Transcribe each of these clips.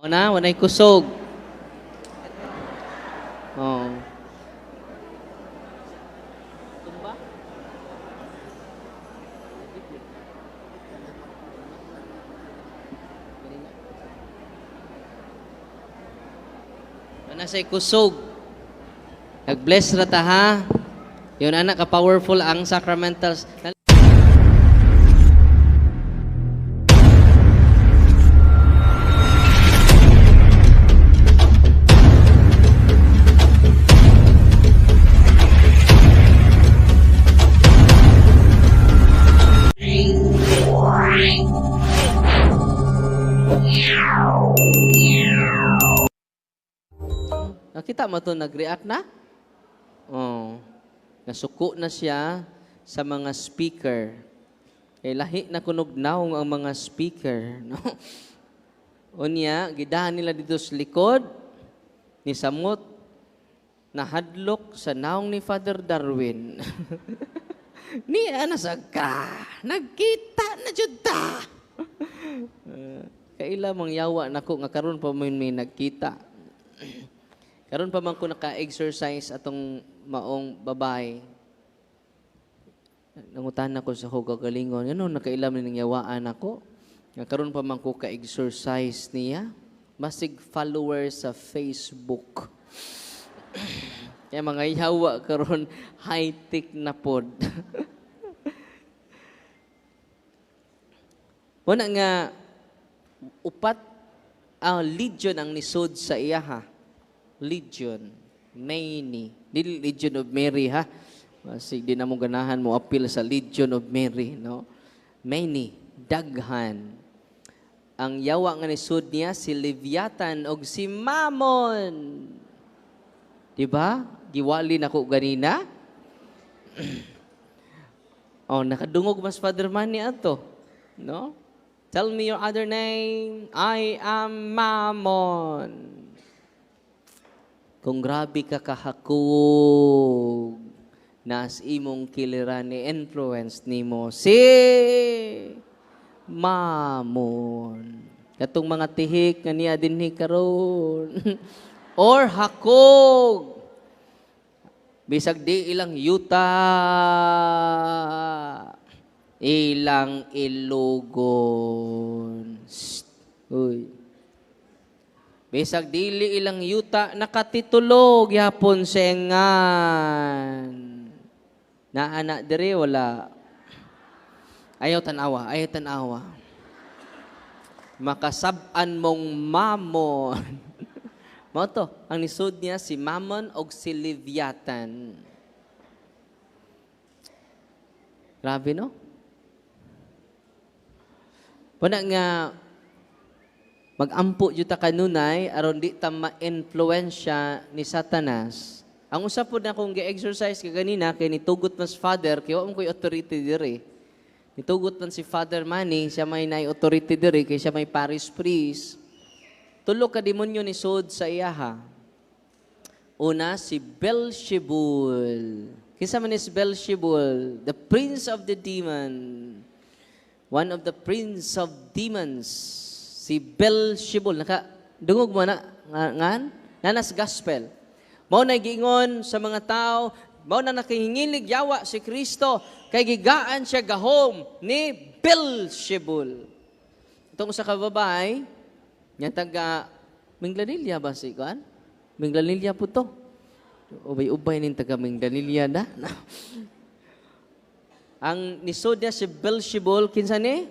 O na, wanay kusog. Oh. Tumba? Wala say kusog. Nag-bless ra ta ha. Yun anak ka powerful ang sacramentals. Nakita mo to nag-react na? Oh. Nasuko na siya sa mga speaker. Eh, lahi na kunog naong ang mga speaker. No? Unya, gidahan nila dito sa likod ni Samot na hadlok sa naong ni Father Darwin. Niya nasagka. Nagkita na jud ta. Kaila mang yawa nako nga karon pa may nagkita. Karon pa man ko naka-exercise atong maong babae. Nangutan ako sa kagalingon. Ano, nakailam ni yawaan ako. Karon pa man ko ka-exercise niya. Masig followers sa Facebook. Kaya mga yawa karon high-tech na pod. Muna nga, upat legion ang nisod sa iya ha. Legion, many. Dili Legion of Mary ha. Kasi di na mo ganahan mo appeal sa Legion of Mary, no? Many, daghan. Ang yawa nga nisud niya si Leviathan og si Mammon. Di ba? Giwali nako ganina. Oh, nakadungog mas Father Manny ato, no? Tell me your other name. I am Mammon. Kung grabe ka kahakog, nas imong kiliran ni influence nimo si Mammon. Katong mga tihik nga niya dinhi karon. Or hakog. Bisag di ilang yuta. Ilang ilugon. Uy. Bisag dili ilang yuta nakatitulog yapon sengan. Na anak dire wala. Ayaw tanawa. Makasab-an mong Mammon. Mao to, ang nisod niya si Mammon og si Leviathan. Grabe no? Wala nga magampo juta kanunay aron di ta ma-influensya ni Satanas. Ang usa pod na kung gi-exercise ka ganina kay nitugot mas Father kay wa mo koy authority dire. Nitugot man si Father Manny, siya may authority dire kay siya may parish priest. Tulo ka demonyo ni sud sa iyaha. Una si Beelzebul. Kinsa man is Beelzebul? The prince of the demon. One of the prince of demons. Si Beelzebul, dungog mo na, nanas gospel. Mao na giingon sa mga tao, mao na nakahingilig yawa si Kristo, kay gigaan siya gahom ni Beelzebul. Itong sa kababay, niya taga Minglanilla ba si Kuan? Minglanilla po to. Ubay-ubay ning taga Minglanilla na. Ang nisod niya si Beelzebul, kinsa ni?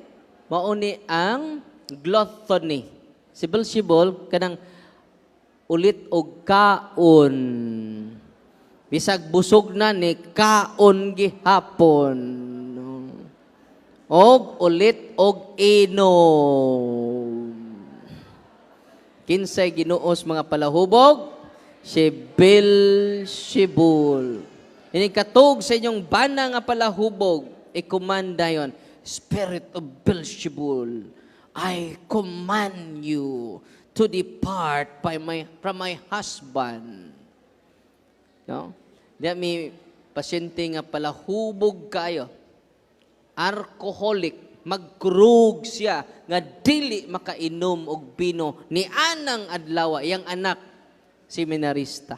Mao ni ang gluttony. Si Beelzebul kanang ulit og kaon. Bisag busog na ni kaon gihapon. Og ulit og inom. Kinsay ginuos mga palahubog? Si Beelzebul. Ini katog sa inyong bana nga palahubog, ikomanda yon. Spirit of Beelzebul, I command you to depart from my husband. No? Diya may pasyente nga palahubog kayo. Alcoholic. magkurug siya nga dili makainom og bino ni anang adlaw iyang anak seminarista.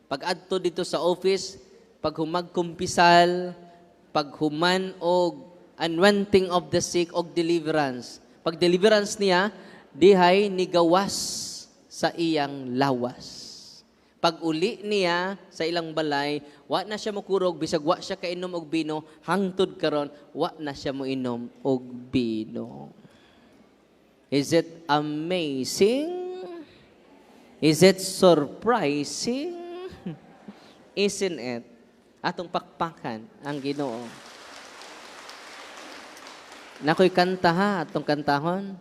Pag adto dito sa office, pag humagkumpisal, pag human og anointing of the sick og deliverance. Pag deliverance niya, dihay nigawas sa iyang lawas. Pag uli niya sa ilang balay, wa na siya mokurog, bisag wa siya kainom og bino, hangtod karon wa na siya moinom og bino. Is it amazing? Is it surprising? Isn't it? Atong pakpakan ang Ginoo. Nakoy kanta ha, atong kantahon.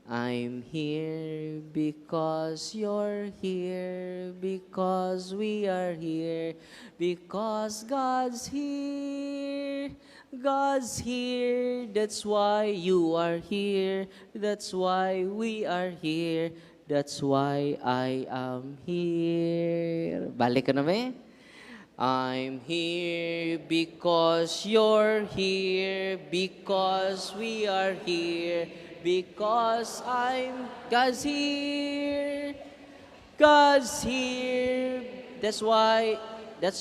I'm here because you're here, because we are here, because God's here. God's here, that's why you are here, that's why we are here, that's why I am here. Balik ka na ba? I'm here because you're here, because we are here, because God's here. God's here. That's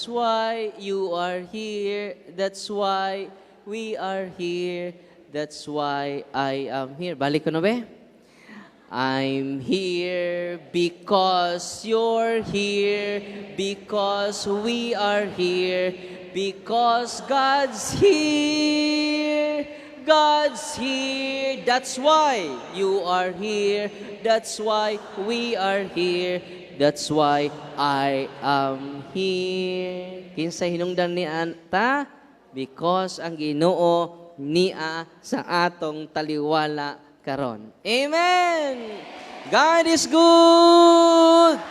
why you are here. That's why we are here. That's why I am here. Balik ko na ba? I'm here because you're here, because we are here, because God's here. God's here. That's why you are here. That's why we are here. That's why I am here. Kinsa hinungdan ni anta? Because ang Ginoo niya sa atong taliwala karon. Amen. God is good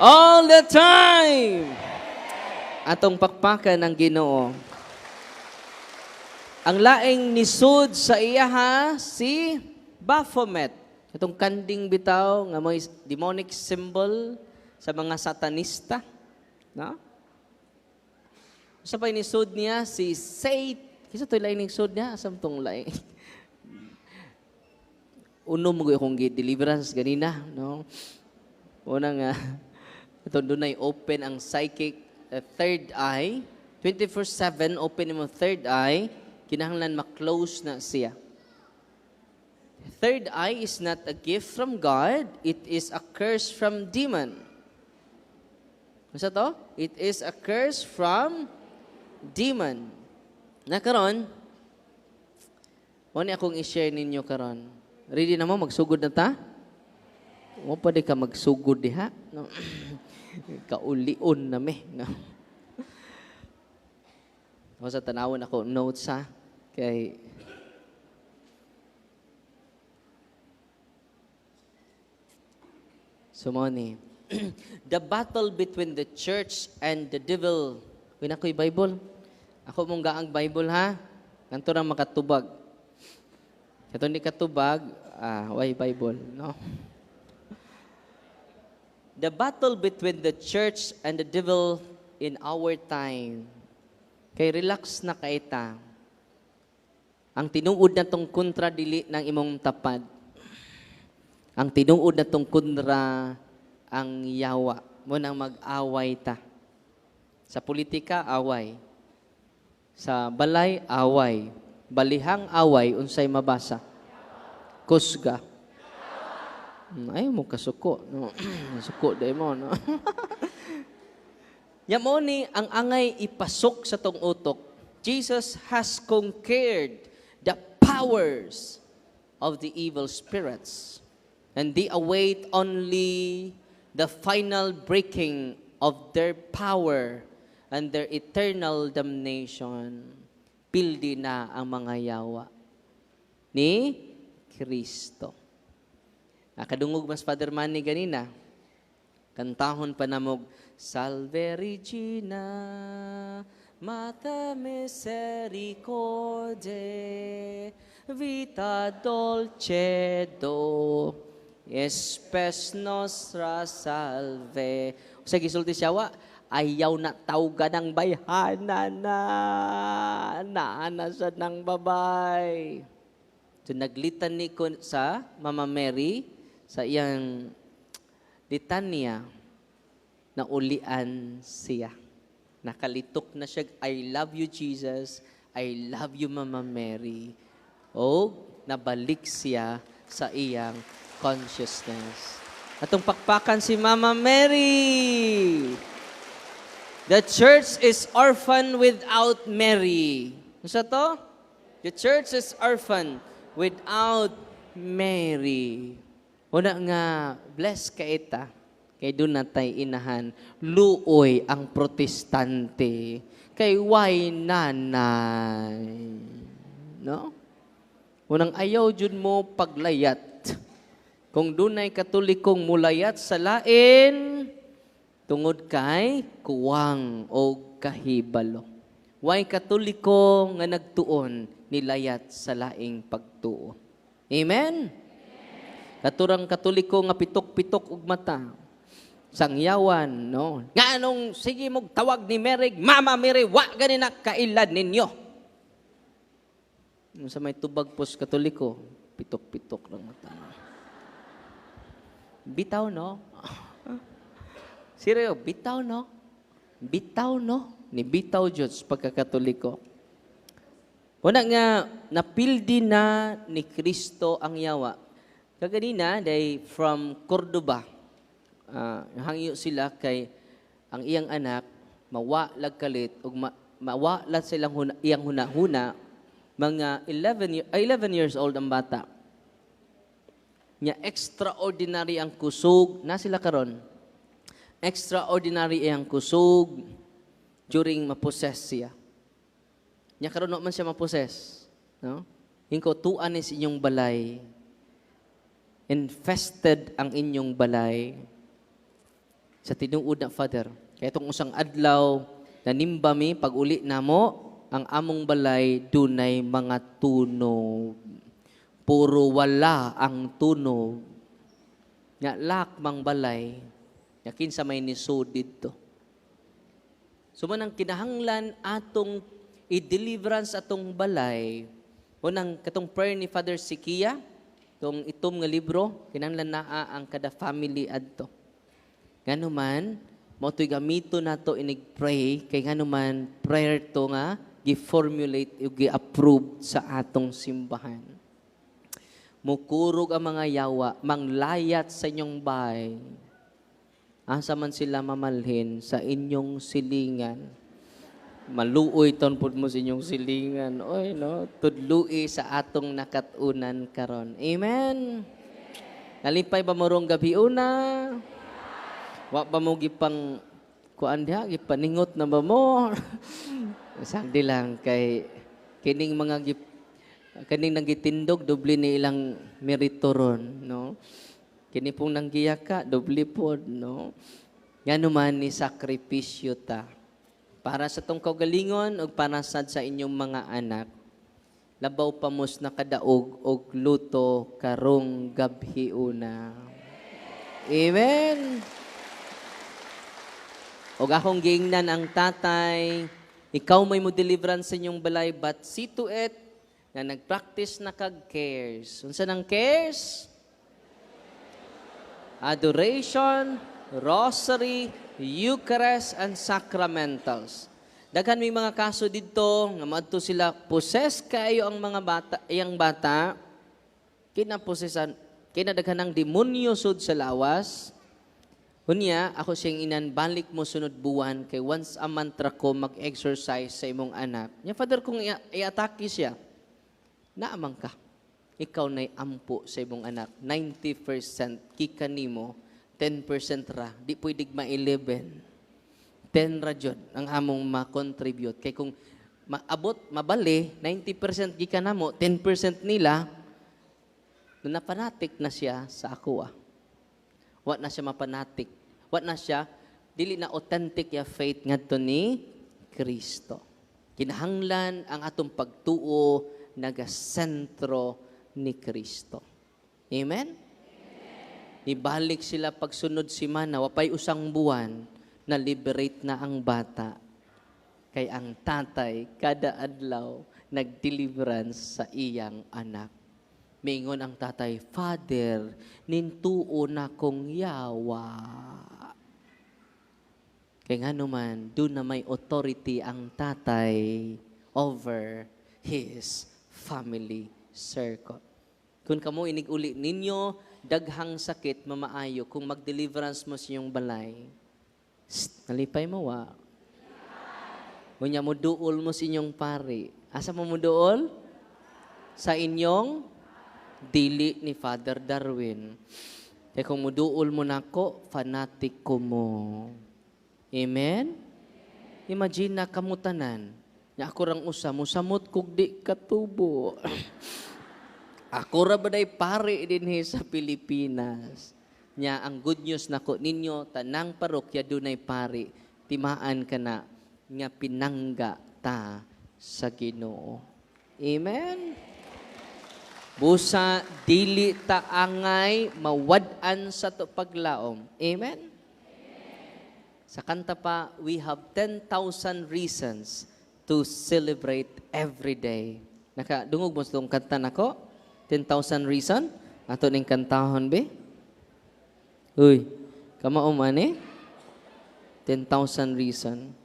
all the time. Atong pakpakan ng Ginoo. Ang laing nisud sa iya ha, si Baphomet. Itong kanding bitaw nga may demonic symbol sa mga satanista. No? Sa pa'y nisud niya, si Satan. Kisa ito'y laing nisud niya, asam tong laing. Uno mo kung deliverance ganina, no? Una nga, ito doon ay open ang psychic third eye. 24/7, open mo third eye, kinahanglan ma-close na siya. Third eye is not a gift from God, it is a curse from demon. Masa to? It is a curse from demon. Na karon, muna akong i-share ninyo karon. Ready na mo? Magsugod na ta? O pa di ka magsugod diha? No? Kaulion na me. No? O sa tanawon ako notes ha? Kay sumoni. The battle between the church and the devil. Wala ko'y Bible. Ako mong gaang Bible ha? Kanto na makatubag. Kato ni katubag, why Bible, no? The battle between the church and the devil in our time. Kay relax na kaita. Ang tinuod na tong kontra dili ng imong tapad. Ang tinuod na tong kontra ang yawa. Mo nang mag-away ta. Sa politika, away. Sa balay, away. Balihang away, unsay mabasa? Kusga. Ayaw mo kasuko. No? Suko day mo. No? Yamo ni ang angay ipasok sa tong utok. Jesus has conquered the powers of the evil spirits. And they await only the final breaking of their power and their eternal damnation. Pildi na ang mga yawa ni Kristo. Nakadungog mas Father Manny ganina. Kantahon pa namog, Salve Regina, Mater Misericordiae, Vita Dulcedo, Espes Nostra Salve. Sa gisulti siya, ayaw na tawga ng bayhana na naana sa ng babay. So naglitany ko sa Mama Mary sa iyang litanya na ulian siya. Nakalitok na siya, I love you Jesus, I love you Mama Mary. O nabalik siya sa iyang consciousness. Atong pakpakan si Mama Mary. The church is orphan without Mary. Ano sa to? The church is orphan without Mary. Una nga, bless ka ita. Kay doon natay inahan, luoy ang protestante. Kay why nanay. No? Unang ayaw jud mo paglayat. Kung dunay katolikong mulayat sa lain, tungod kay kuwang o kahibalo. Why katoliko nga nagtuon nilayat sa laing pagtuo. Amen? Katurang katoliko nga pitok-pitok ug mata. Sangyawan, no? Nga anong, sige mong tawag ni Mary, Mama Mary, wa gani na kailad ninyo. Sa may tubag pos katoliko, pitok-pitok lang mata. Bitaw, no? Seryo, bitaw, no? Bitaw, no? Ni bitaw Diyos pagkakatoliko. Una nga, napildi na ni Kristo ang yawa. Kaganina, day from Cordoba, hangyo sila kay ang iyang anak, mawalag kalit, o mawalag silang iyang hunahuna, mga 11 years old ang bata. Nya extraordinary ang kusog, na sila karon. Extraordinary ang kusog during maposes siya. Nya karon man siya maposes, no? Hingko tuan is inyong balay. Infested ang inyong balay sa tinuod na Father. Kaya itong usang adlaw nanimba mi pag uli namo ang among balay dunay mga tunog. Puro wala ang tunog. Nya lakmang balay. Nya kinsa may nisod didto. Sumanang kinahanglan atong i-deliverance atong balay. Unang katong prayer ni Father Sikia, itong itom nga libro, kinahanglan naa ang kada family adto. Nganuman, mo to'y gamito na to inig-pray, kay nganuman prayer to nga, gi-formulate, gi-approve sa atong simbahan. Mukurog ang mga yawa, manglayat sa inyong bahay. Asa man sila mamalhin sa inyong silingan. Maluoy ton pud mo sa inyong silingan. Oy, no? Tudlui sa atong nakatunan karon. Amen? Nalipay ba mo rong gabi una? Wa ba mo gipang kuan diha gipaningot na ba mo? Sagdi lang kay kining mga kaning nanggitindog doble ni ilang meritoron, no? Kini pong nanggiyaka doble pod, no? Nganuman ni sakripisyo ta para sa tong kaugalingon ug para sa inyong mga anak. Labaw pa mos nakadaog og luto karong gabhi una. Amen. Og akong giingnan ang tatay, ikaw may mo deliverance sa inyong balay, but see to it na nag-practice na kag cares. Unsa nang cares? Adoration, rosary, Eucharist, and sacramentals. Daghan may mga kaso dito, nga madto sila, possess kayo ang mga bata, iyang bata, kinaposesan, kinadaghan ng demonyo sud sa lawas. Unya, ako siyang inan, balik mo sunod buwan, kay once a month ko mag-exercise sa imong anak. Nya, Father, kung i-atake siya, naamang ka. Ikaw na'y ampo sa imong anak. 90% kika nimo, 10% ra. Di pwedeng ma-11. 10 ra jud ang among ma-contribute. Kay kung maabot, mabali, 90% kika namo, 10% nila, napanatik na siya sa ako. Wa na siya mapanatik. Wa na siya, dili na authentic ya faith ngadto ni Kristo. Kinahanglan ang atong pagtuo nagasentro ni Kristo. Amen? Ibalik sila pagsunod si Mana, wapay usang buwan, na-liberate na ang bata. Kay ang tatay, kada adlaw, nag-deliverance sa iyang anak. Mingon ang tatay, Father, nintuo na kong yawa. Kaya nga naman, doon na may authority ang tatay over his family circle. Kung kamo inig-uli ninyo, daghang sakit, mamaayo, kung mag-deliverance mo sa iyong balay, nalipay mo wa. Kunya mo duol mo sa inyong pari. Asa mo duol? Sa inyong dili ni Father Darwin. Kaya kung muduol mo nako, fanatic ko mo. Amen? Imagine na kamutanan. Nya ako rang usa, musamot kog di katubo. Ako ra baday pari dinhi sa Pilipinas. Nya ang good news nako ninyo, tanang parokya dunay pari. Timaan ka na nga pinangga ta sa Ginoo. Amen? Busa, dili ta angay mawad-an sa to paglaom. Amen? Sa kanta pa, we have 10,000 reasons to celebrate every day. Nakadungog mo sa itong kanta nako? 10,000 reason? Ato ning kantahon, be? Uy, kamao man eh? 10,000 reason.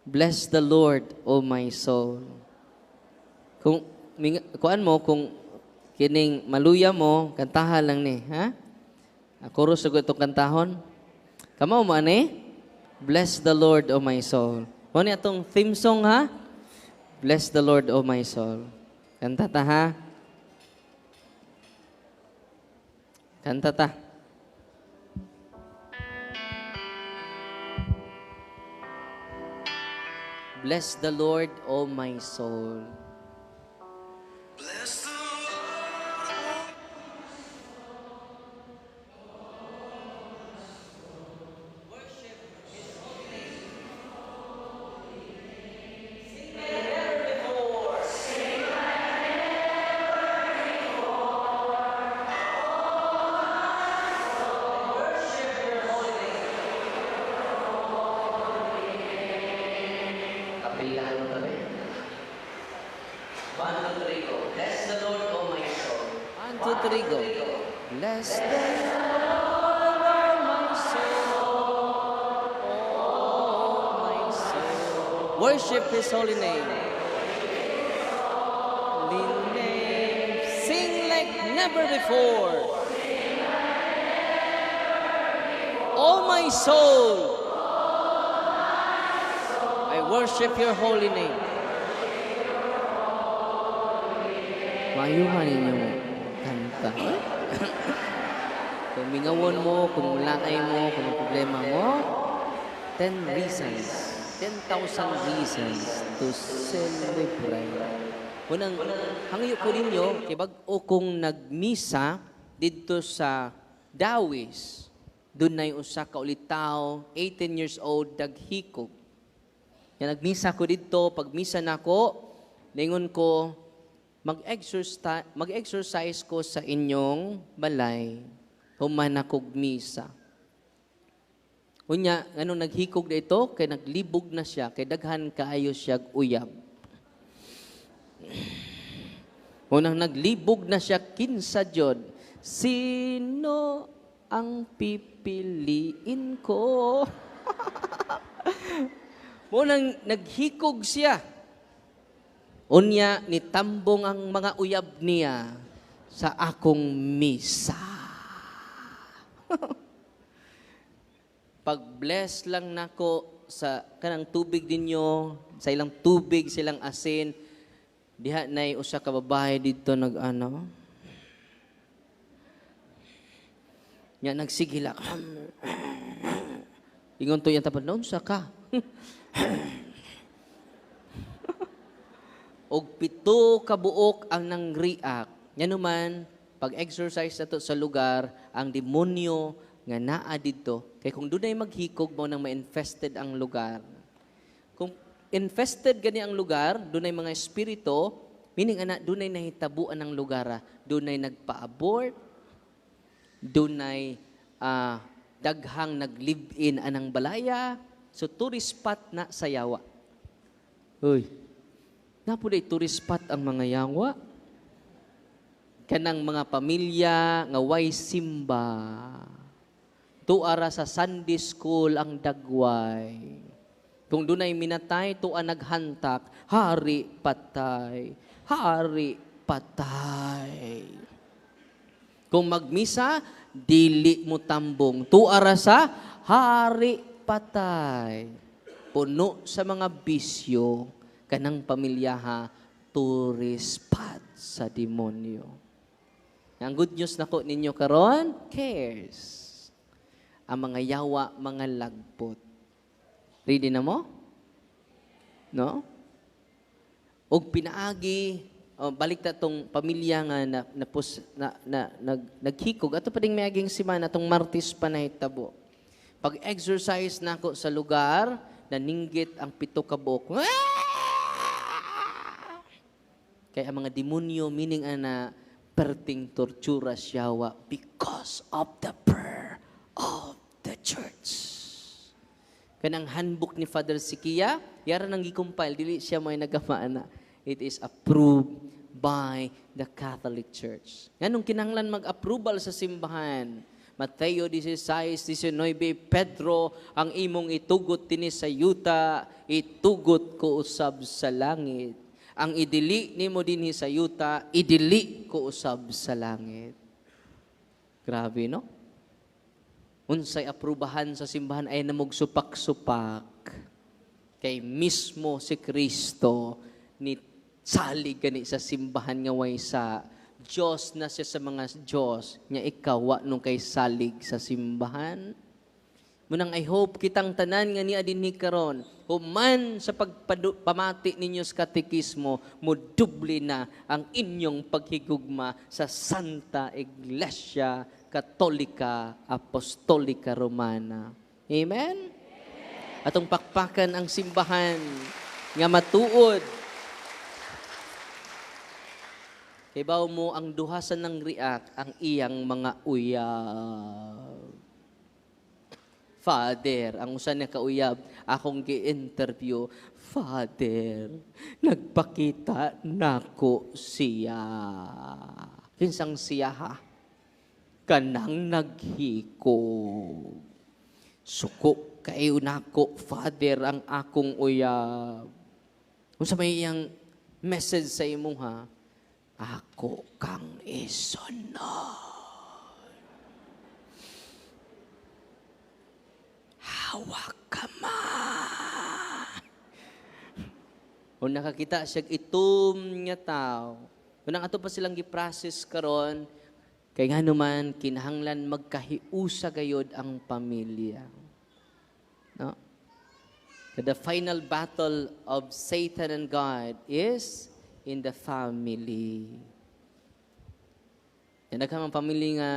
Bless the Lord, O my soul. Kuan mo, kung kining maluya mo, kantahan lang ni, ha? Ako ro sagot itong kantahon. Kamao man eh? Bless the Lord, O my soul. Ano itong theme song, ha? Bless the Lord, O my soul. Kanta ta, ha? Kanta ta. Bless the Lord, O my soul. Bless the Lord. Kapilahan mo kami. 1, 2, 3, go. Bless the Lord, O my soul. 1, 2, 3, go. Bless the Lord, O my soul. O my soul. Worship His holy name. Holy name. Sing like never before. O my soul. I worship your holy name. Mayuhan ninyong kanta. Kung mingawon mo, kung mulakay mo, kung may problema mo, 10 reasons, 10,000 reasons to celebrate. Unang, hangayo ko ninyo, kibag-o kung nagmisa dito sa Dawis, doon na yung usa ka ulit tao, 18 years old, daghikog. Yan, nagmisa ko dito, pag misa na ko, lingon ko, mag-exercise ko sa inyong balay, human akog misa. Unya, anong naghikog na ito? Kay naglibog na siya, kay daghan kaayo siya uyab. Unang naglibog na siya, kinsa jod, sino ang pipiliin ko? Unang naghikog siya. Unya, nitambong ang mga uyab niya sa akong misa. Pag-bless lang nako sa kanang tubig ninyo, sa ilang tubig, silang asin, diha na usa ka babae dito nag-ano. Nya nagsigila. Ingon to yan tapos, noon sa ka. Og 7 ka buok ang nang-react. Yan naman, pag-exercise na to sa lugar, ang demonyo nga naa dito. Kaya kung doon ay maghikog mo nang ma-infested ang lugar. Kung infested gani ang lugar, doon ay mga espiritu, meaning doon ay nahitabuan ang lugar. Doon ay nagpa-abort, doon ay daghang nag-live-in anang balaya, So, tourist spot na sa Yawa. Uy, napuday tourist spot ang mga Yawa. Kanang mga pamilya nga way simba. Tuara sa Sunday school ang dagway. Kung dunay minatay, tuwa naghantak, hari patay, hari patay. Kung magmisa, dili mo tambong. Tuara sa hari patay. Puno sa mga bisyo, kanang pamilyaha, tourist spot sa demonyo. Ang good news na ko ninyo karon, cares. Ang mga yawa, mga lagpot. Ready na mo? No? O pinaagi, balik na tong pamilya nga naghikog. Ato pa ding may aging simana, tong Martis pa na hitabo. Pag-exercise na ako sa lugar, naninggit ang 7 ka buok. Kaya ang mga demonyo, meaning ana, perting tortura siyawa because of the prayer of the church. Kanang handbook ni Father Sikia, yara nang gikumpile, dili siya may nagamaana. It is approved by the Catholic Church. Ganong kinahanglan mag-approval sa simbahan. Mateo 16:19, Pedro, ang imong itugot tini sa yuta, itugot ko usab sa langit. Ang idili nimo dinhi sa yuta, idili ko usab sa langit. Grabe, no? Unsay aprubahan sa simbahan ay namog supak-supak. Kay mismo si Kristo ni salig gani sa simbahan nga way sa Diyos na siya sa mga Diyos, niya ikaw wa nung kay salig sa simbahan. Munang I hope kitang tanan nga niya dinhi karon, human sa pagpamati ninyo sa katekismo, mudubli na ang inyong paghigugma sa Santa Iglesia Katolika Apostolika Romana. Amen? Atong pakpakan ang simbahan nga matuod. Ibaw mo ang duhasan ng riak ang iyang mga uyab. Father, ang usan na kauyab, akong gi-interview, Father, nagpakita nako siya. Kinsang siya ha? Kanang naghikog. Suko kayo nako, Father, ang akong uyab. Kung sa may iyang message sa imo ha, ako kang isunod. Hawak ka man. O nakakita siya itom nga tao. Unang ato pa silang giprocess karon kay nga naman kinahanglan magkahiusa gayod ang pamilya. No? The final battle of Satan and God is in the family. Yan ang pamilya nga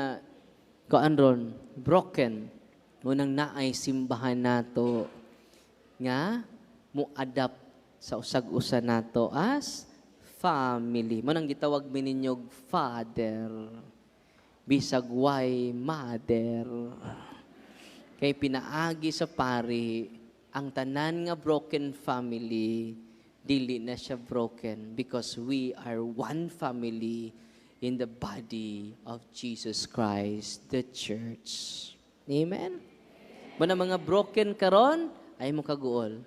kaanron, broken. Munang naay simbahan nato nga mo-adapt sa usag-usa nato as family. Munang gitawag mininyog father. Bisag way mother. Kay pinaagi sa pari ang tanan nga broken family, dili na siya broken because we are one family in the body of Jesus Christ, the church. Amen? Muna mga broken karon, ay mo kaguol.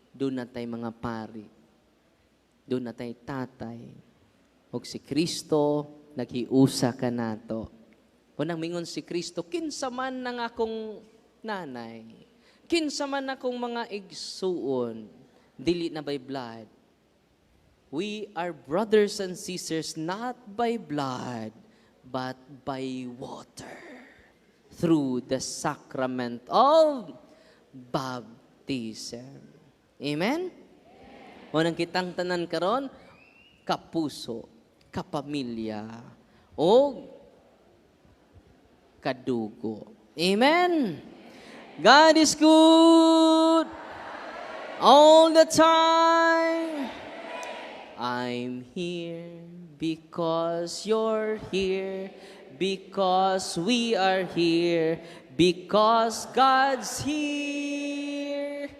Doon na tayo mga pari. Doon na tayo tatay. O si Kristo, naghiusa ka nato. Munang mingon si Kristo, kinsa man ng akong nanay, kinsa man akong mga igsuon, dili na by blood. We are brothers and sisters not by blood, but by water. Through the sacrament of baptism. Amen? Unang kitang tanan karon, kapuso, kapamilya, o kadugo. Amen? God is good all the time. I'm here because you're here. Because we are here, because God's here.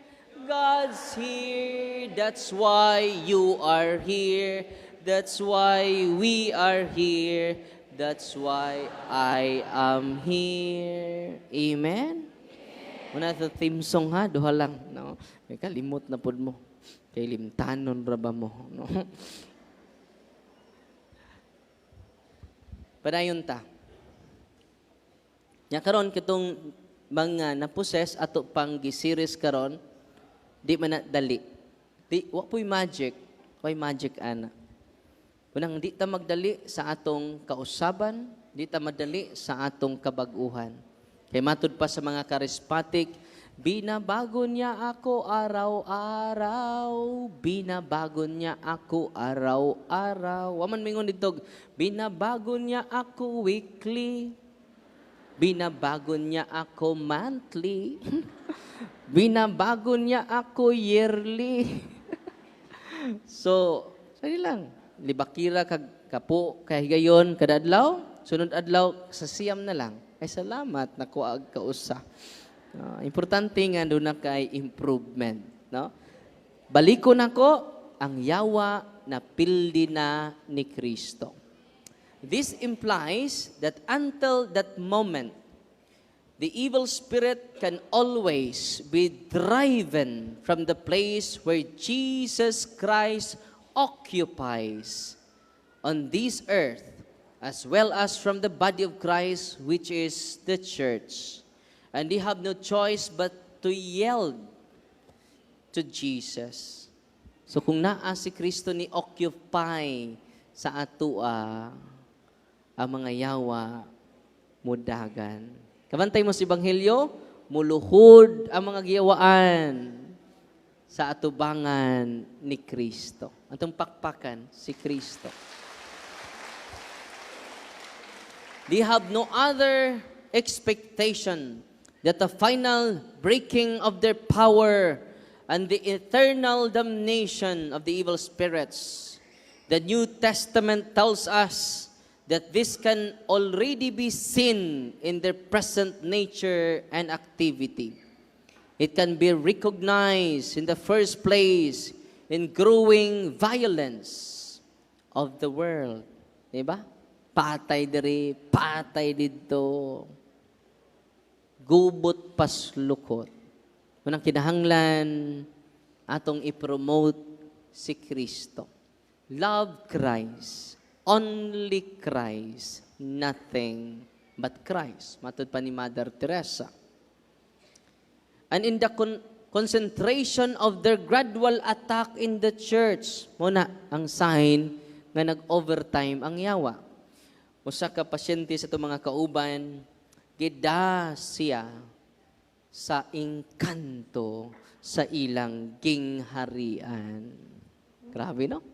God's here. That's why you are here. That's why we are here. That's why I am here. Amen? Muna ito theme song ha, duha lang. No? May kalimot na pod mo. Kay limtanon raba mo. No? Padayon ta. Nya karon kitong mga naposes ato pang gi-series karon, di man na dali. Di wa po'y magic, why magic ana. Unang di ta magdali sa atong kausaban, di ta madali sa atong kabag-uhan. Kay matud pa sa mga charismatic, binabago niya ako araw-araw, binabago niya ako araw-araw. Waman mingon dito, binabago niya ako weekly, binabago niya ako monthly, binabago niya ako yearly. So, sali lang, libakira kag kapo kay gayon kada adlaw, sunod adlaw sa siyam na lang. Ay salamat nakuha ag kausa. Importante nga doon na kay improvement. No? Balikon ako ang yawa na pildi na ni Kristo. This implies that until that moment, the evil spirit can always be driven from the place where Jesus Christ occupies on this earth, as well as from the body of Christ, which is the church. And they have no choice but to yield to Jesus. So kung naa si Kristo ni occupy sa atua, ang mga yawa mudagan. Kabantay mo si Ebanghelyo, muluhod ang mga giyawaan sa atubangan ni Kristo. Atong pakpakan si Kristo. They have no other expectation that the final breaking of their power and the eternal damnation of the evil spirits. The New Testament tells us that this can already be seen in their present nature and activity. It can be recognized in the first place in growing violence of the world. Diba? Patay diri, patay dito. Gubot paslukot. Unang kinahanglan, atong ipromote si Kristo. Love Christ. Only Christ, nothing but Christ. Matod pa ni Mother Teresa. And in the concentration of their gradual attack in the church, muna ang sign nga nag-overtime ang yawa. Usa ka pasyente sa itong mga kauban, gida siya sa engkanto sa ilang gingharian. Grabe, no?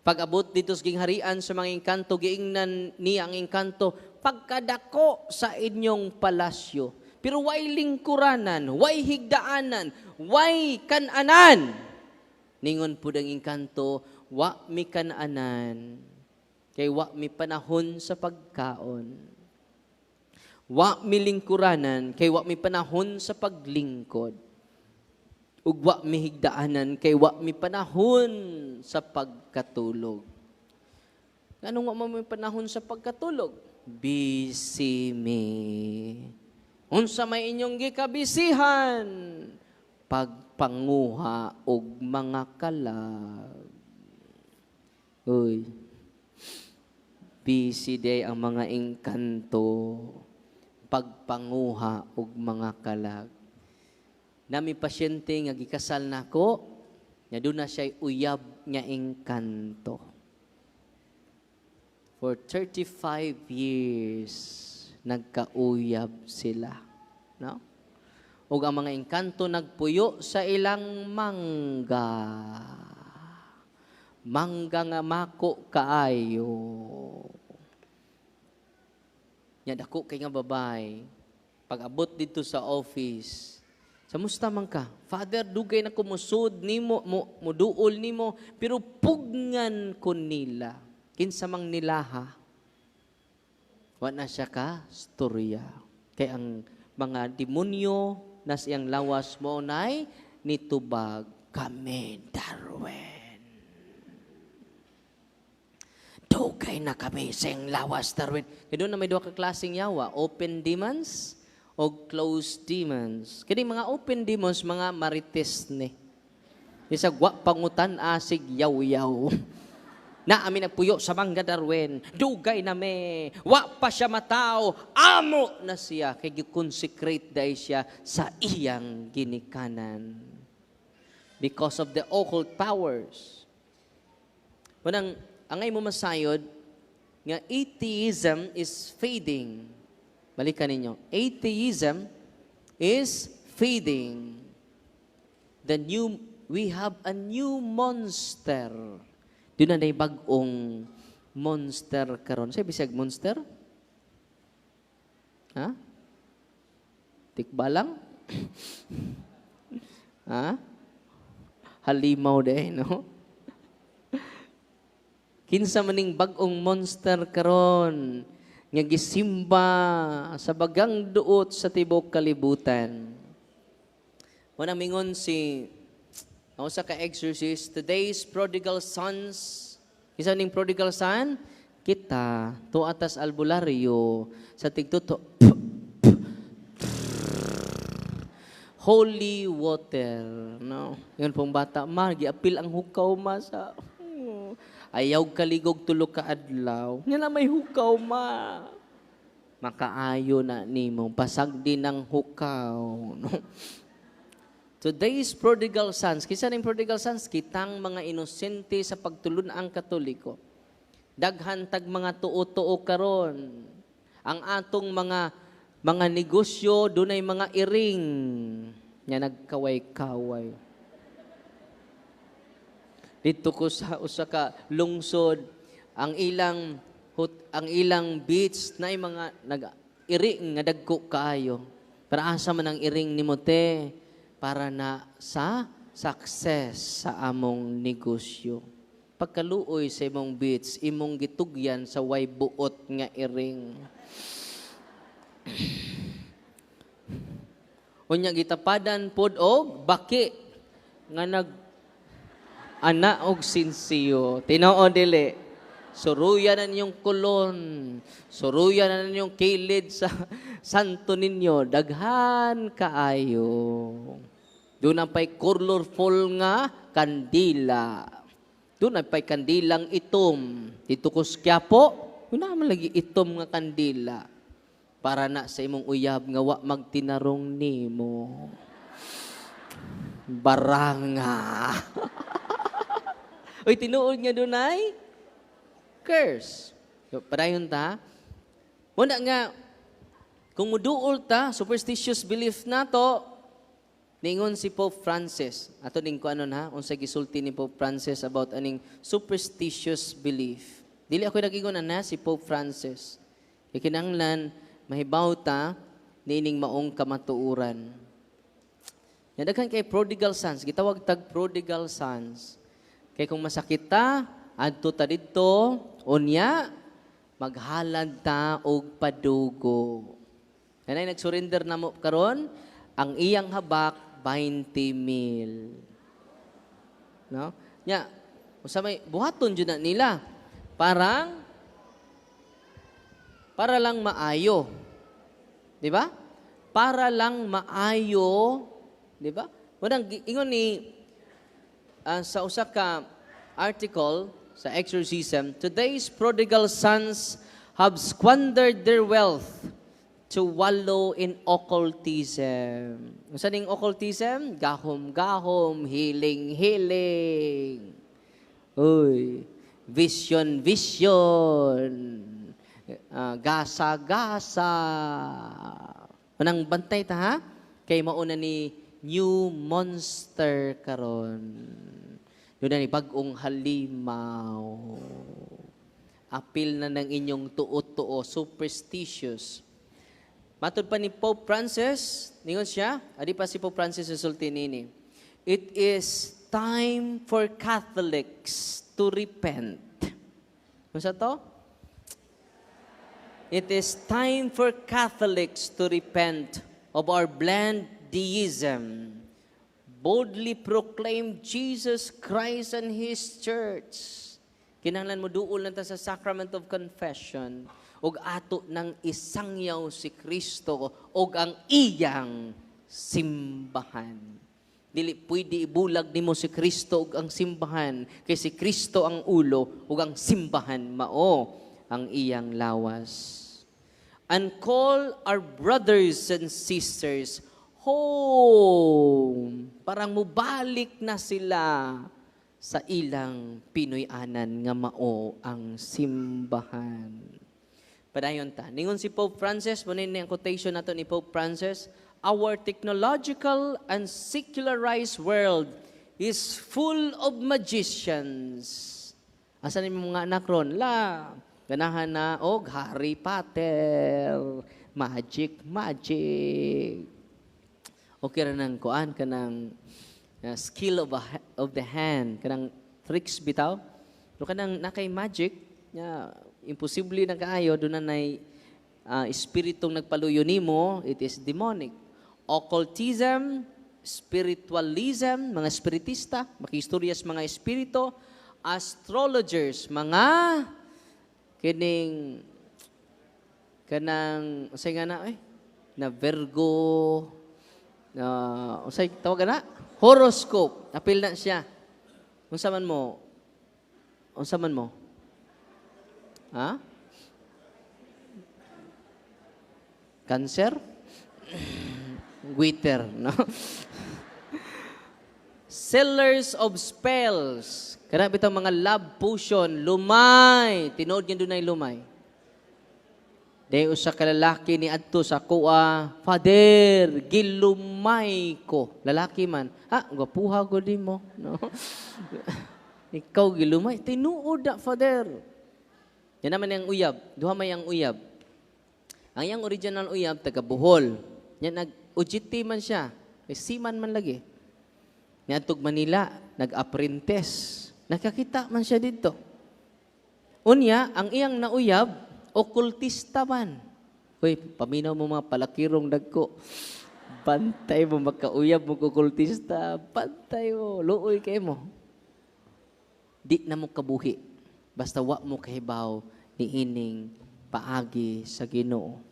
Pag-abot dito sa gingharian sa mga engkanto, giingnan niya ang engkanto, pagkadako sa inyong palasyo. Pero way lingkuranan, way higdaanan, way kananan. Ningon po ang engkanto, wa mi kananan, kay wa mi panahon sa pagkaon. Wa mi lingkuranan, kay wa mi panahon sa paglingkod. Ug wa mi higdaanan, kay wa mi panahon sa pagkatulog. Anong wa mi panahon sa pagkatulog? Busy me. Unsa may inyong gikabisihan? Pagpanguha og mga kalag. Uy. Busy day ang mga engkanto. Pagpanguha og mga kalag. Nami pasyente nga gikasal nako, nya doon na siya uyab nga engkanto. For 35 years, nagkauyab sila. No? Ug ang mga engkanto nagpuyo sa ilang mangga. Mangga nga mako kaayo. Nya dako kay nga babay, pag-abot dito sa office, samusta man ka? Father, dugay na kumusod nimo, muduol nimo, pero pugngan ko nila. Kinsa mang nilaha. Wa na siya ka storya. Kay ang mga demonyo na siyang lawas mo nay nitubag kami, Darwin. Dugay na kami sa lawas, Darwin. Kaya doon na may duha ka klaseng yawa, open demons o closed demons. Kaya mga open demons, mga marites ni. Isa gwa pangutan asig yaw-yaw. Na amin nagpuyo sa mangga, Darwin. Dugay na me. Wa pa siya matao. Amo na siya. Kaya consecrate dahi siya sa iyang ginikanan. Because of the occult powers. Wanang, angay mo masayod, nga atheism is fading. Balikan ninyo. Atheism is fading. We have a new monster. Doon na bagong monster karon. Sa bisag monster? Ha? Tikbalang? Ha? Halimaw dahil, no? Kinsa maning bagong monster karon nga gisimba sa bagang duot sa tibok kalibutan. Wala mingon si sa ka-exorcist, today's prodigal sons. Kinsa ning prodigal son? Kita to atas albularyo sa tigtuto. Holy water, no? Yun pong bata, giapil ang hukaw sa ayaw kaligog tulo ka adlaw. Nga na may hukaw makaayo na nimo, pasag din ang hukaw, no? Today's prodigal sons, kisa ning prodigal sons, kitang mga inosente sa pagtulun ang Katoliko. Daghan tag mga tuo-tuo karon. Ang atong mga negosyo, dunay mga iring nga nagkaway-kaway. Dito ko sa usa ka lungsod, ang ilang beach na mga nag-iring nga dagko kaayo. Para asa man ang iring ni Mote para na sa success sa among negosyo. Pagkaluoy sa imong beach, imong gitugyan sa way buot nga iring. Unya gitapadan pod og baki nga ana og sinsiyo. Tinoo dili. Suruyan na ninyong kulon. Suruyan na ninyong kilid sa santo ninyo. Daghan kaayo. Doon ang pa'y colorful nga kandila. Doon ang pa'y kandilang itom. Dito ko Quiapo, doon naman lagi itom nga kandila. Para na sa imong uyab nga wa magtinarong nimo. Baranga. Uy, tinuod nga doon ay curse. Padayon ta. Muna nga, kung muduol ta, superstitious belief na to, ningon si Pope Francis. Ato din ko ano na, unsa gisulti ni Pope Francis about aning superstitious belief. Dili ako nag-ingon na si Pope Francis. Ikinanglan, mahibaw ta, nining maong kamatuuran. Nadaghan kay prodigal sons, gitawag tag prodigal sons. Kay kung masakit ta, adto ta didto, unya, maghalad ta og padugo. Kanay nag-surrender na mo karon, ang iyang habak 20,000. No? Nya, usa may buhaton jud na nila. Para lang maayo. 'Di ba? Para lang maayo, 'di ba? Wadang ingon ni sa usa ka article sa exorcism, today's prodigal sons have squandered their wealth to wallow in occultism. Unsa ning occultism? Gahom-gahom, healing-healing. Uy, vision-vision. Gasa-gasa. Manang bantay ta ha? Kay mauna ni new monster karon. Doon na ni bagong halimaw. Apil na ng inyong tuo-tuo, superstitious. Matod pa ni Pope Francis, ningon siya, adi pa si Pope Francis sulti nini. It is time for Catholics to repent. Ano sa to? It is time for Catholics to repent of our blind deism, boldly proclaim Jesus Christ and His church. Kinahanglan mo duol na ta sa sacrament of confession ug ato nang isangyaw si Kristo ug ang iyang simbahan. Dili pwede ibulag nimo si Kristo ug ang simbahan kay si Kristo ang ulo ug ang simbahan mao ang iyang lawas. And call our brothers and sisters home. Parang mubalik na sila sa ilang Pinoy-anan nga mao ang simbahan. Padayon ta. Ningon si Pope Francis, muna ang quotation nato ni Pope Francis, our technological and secularized world is full of magicians. Asan ni mga anak ron? La, ganahan na, Harry Potter, magic. Okay ra nang kuan kanang skill of the hand, kanang tricks bitaw. Pero kanang nakay magic, imposible na kaayo, doon na espiritong nagpaluyo nimo, it is demonic. Occultism, spiritualism, mga espiritista, makihistorya sa mga espirito, astrologers, mga kanang usay nga na Virgo, usay tawag na horoscope, apil na siya. Unsa man mo? Ha? Cancer? Witter, no? Sellers of spells. Kana bitang mga love potion, lumay. Tinuod niya doon ay lumay. Dahil usa ka lalaki ni adto sa kuha, Father, gilumay ko. Lalaki man. Gwapuha ko di mo. No? Ikaw gilumay. Tinuod na, Father. Yan naman yung uyab. Duha may ang uyab. Ang yung original uyab, taga Bohol. Yan, nag-ujiti man siya. May siman man lagi. Niadtog Manila, nag-apprentice. Nakakita man siya dito. Unya, ang iyang nauyab, okultista man. Uy, paminaw mo mga palakirong dagko. Bantay mo, magkauyab mo okultista. Bantay mo, luoy kayo mo. Di na mo kabuhi. Basta wa mo kahibaw ni ining paagi sa Ginoo.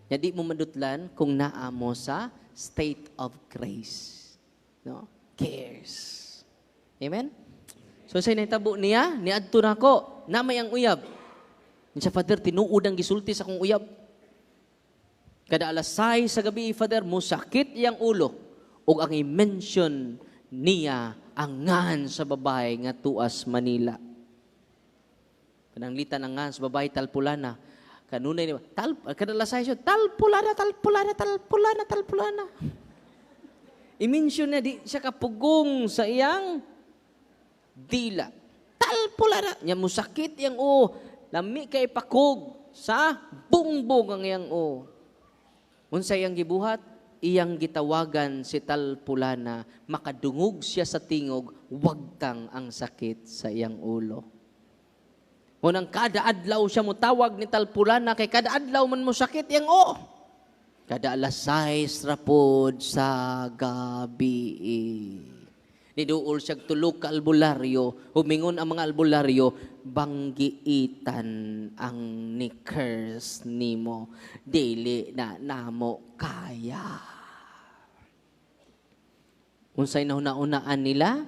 Ya di mo madutlan kung naa mo sa state of grace. No? Cares. Amen? So say nahitabo niya, niadto nako, na may ang uyab. Sa Father, tinuod ang gisulti sa akong uyab. Kada alas 6 sa gabi, Father, musakit iyang ulo. O ang i-mention niya ang ngan sa babae nga tuas Manila. Pananglitan ang ngan sa babae talpulana. Kanunay niya, kada alas 6, talpulana. I-mention na di siya kapugong sa iyang dila. Talpulana. Nya musakit iyang lami kay pakog sa bungbong ang iyang Unsay iyang gibuhat, iyang gitawagan si talpulana, makadungog siya sa tingog, wagtang ang sakit sa iyang ulo. Unang kada adlaw siya mutawag ni talpulana, kay kada adlaw man mo sakit iyang kada alas 6 rapod sa gabi. Niduol siya tulog ka albularyo, humingon ang mga albularyo, banggiitan ang ni-curse nimo, dili na namo kaya. Unsay nauna-unaan nila,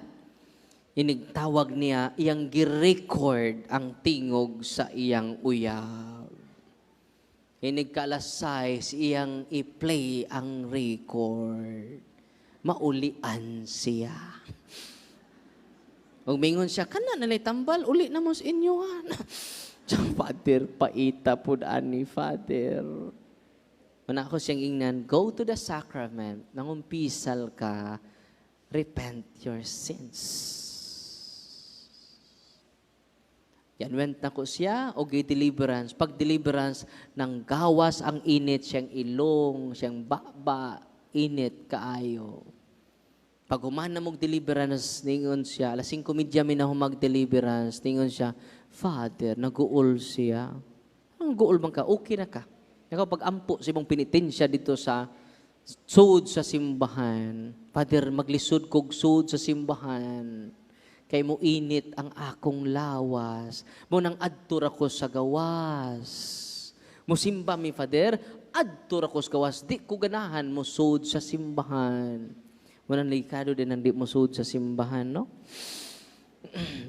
inigtawag niya, iyang gi-record ang tingog sa iyang uyab. Inigkalasay, iyang i-play ang record. Maulian siya. Mingon siya, kana nalay tambal, uli na mo sa inyo ha. Father, paita po ani, Father. Mana ako siyang ingnan, go to the sacrament, nangumpisal ka, repent your sins. Yan, went na ko siya, o deliverance. Pag deliverance, nang gawas ang init, siyang ilong, siyang baba, init kaayo. Pag humana mong deliverance, ningon siya, alas 5:30 na humag-deliverance, ningon siya, Father, nag-uol siya. Ang guol bang ka? Okay na ka. Ikaw pag-ampo si mong pinitensya dito sa Sud sa simbahan. Father, maglisod kog sud sa simbahan. Kay mo init ang akong lawas. Mo nang adto ra ko sa gawas. Musimba mi, Father, adto ra ko sa gawas. Di ko ganahan mo sud sa simbahan. Mo nang likado din ang di mo sud sa simbahan, no?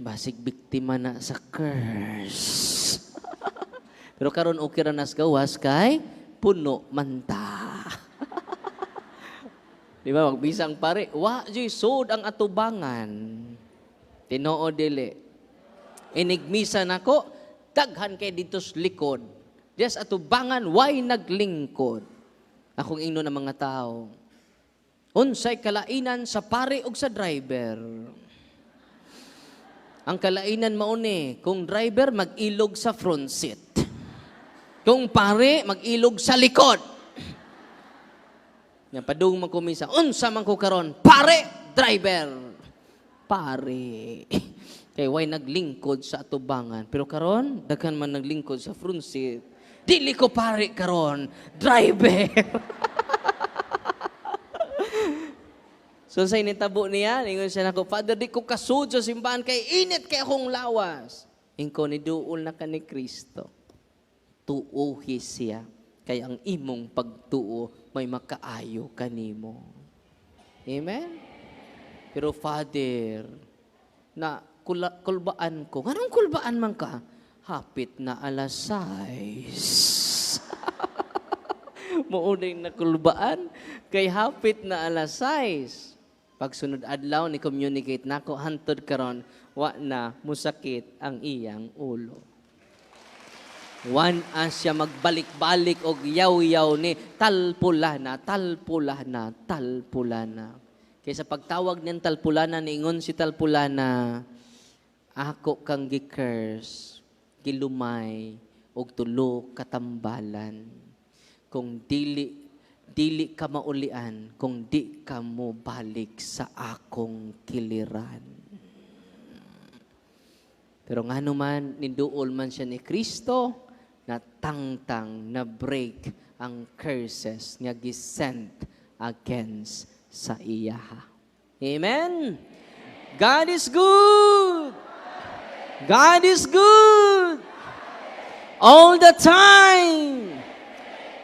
Basig biktima na sa curse. Pero karon okay ra nas gawas kay puno manta. Di ba, magbisang pare, wa joy sod ang atubangan. Tinoo dili. Inigmisa nako, daghan kay dito sa likod. Dias atubangan, why naglingkod? Akong ino ng mga tao. Unsay kalainan sa pare ug sa driver. Ang kalainan mauni, kung driver mag-ilog sa front seat. Kung pare mag-ilog sa likod. Nga padung magkumisa, unsa man ko karon? Pare, driver. Pare. Kay way naglingkod sa atubangan. Pero karon, daghan man naglingkod sa front seat. Dili ko pare karon, driver. So sa initabo niya, ningon siya nako, Father, di ko kasud sa simbahan kay init kay akong lawas. Ingko ni duol na ka ni Kristo. Tuuhi siya. Kaya ang imong pagtuo may makaayo kanimo. Amen? Pero Father, na kulbaan ko. Anong kulbaan man ka? Hapit na alas 6. Maunay na kulbaan. Kay hapit na alas 6. Pag sunod adlaw ni communicate nako hantod karon wa na musakit ang iyang ulo. Wan siya magbalik-balik og yaw-yaw ni talpulana. Kaysa pagtawag niyang talpulana, niingon si talpulana, ako kang gi-curse, gilumay, og tulo katambalan. Kung dili ka maulian, kung di ka mo balik sa akong kiliran. Pero nga naman, ninduol man siya ni Kristo, na tangtang, na break ang curses nga gisent against sa iyaha. Amen? God is good! God is good! All the time!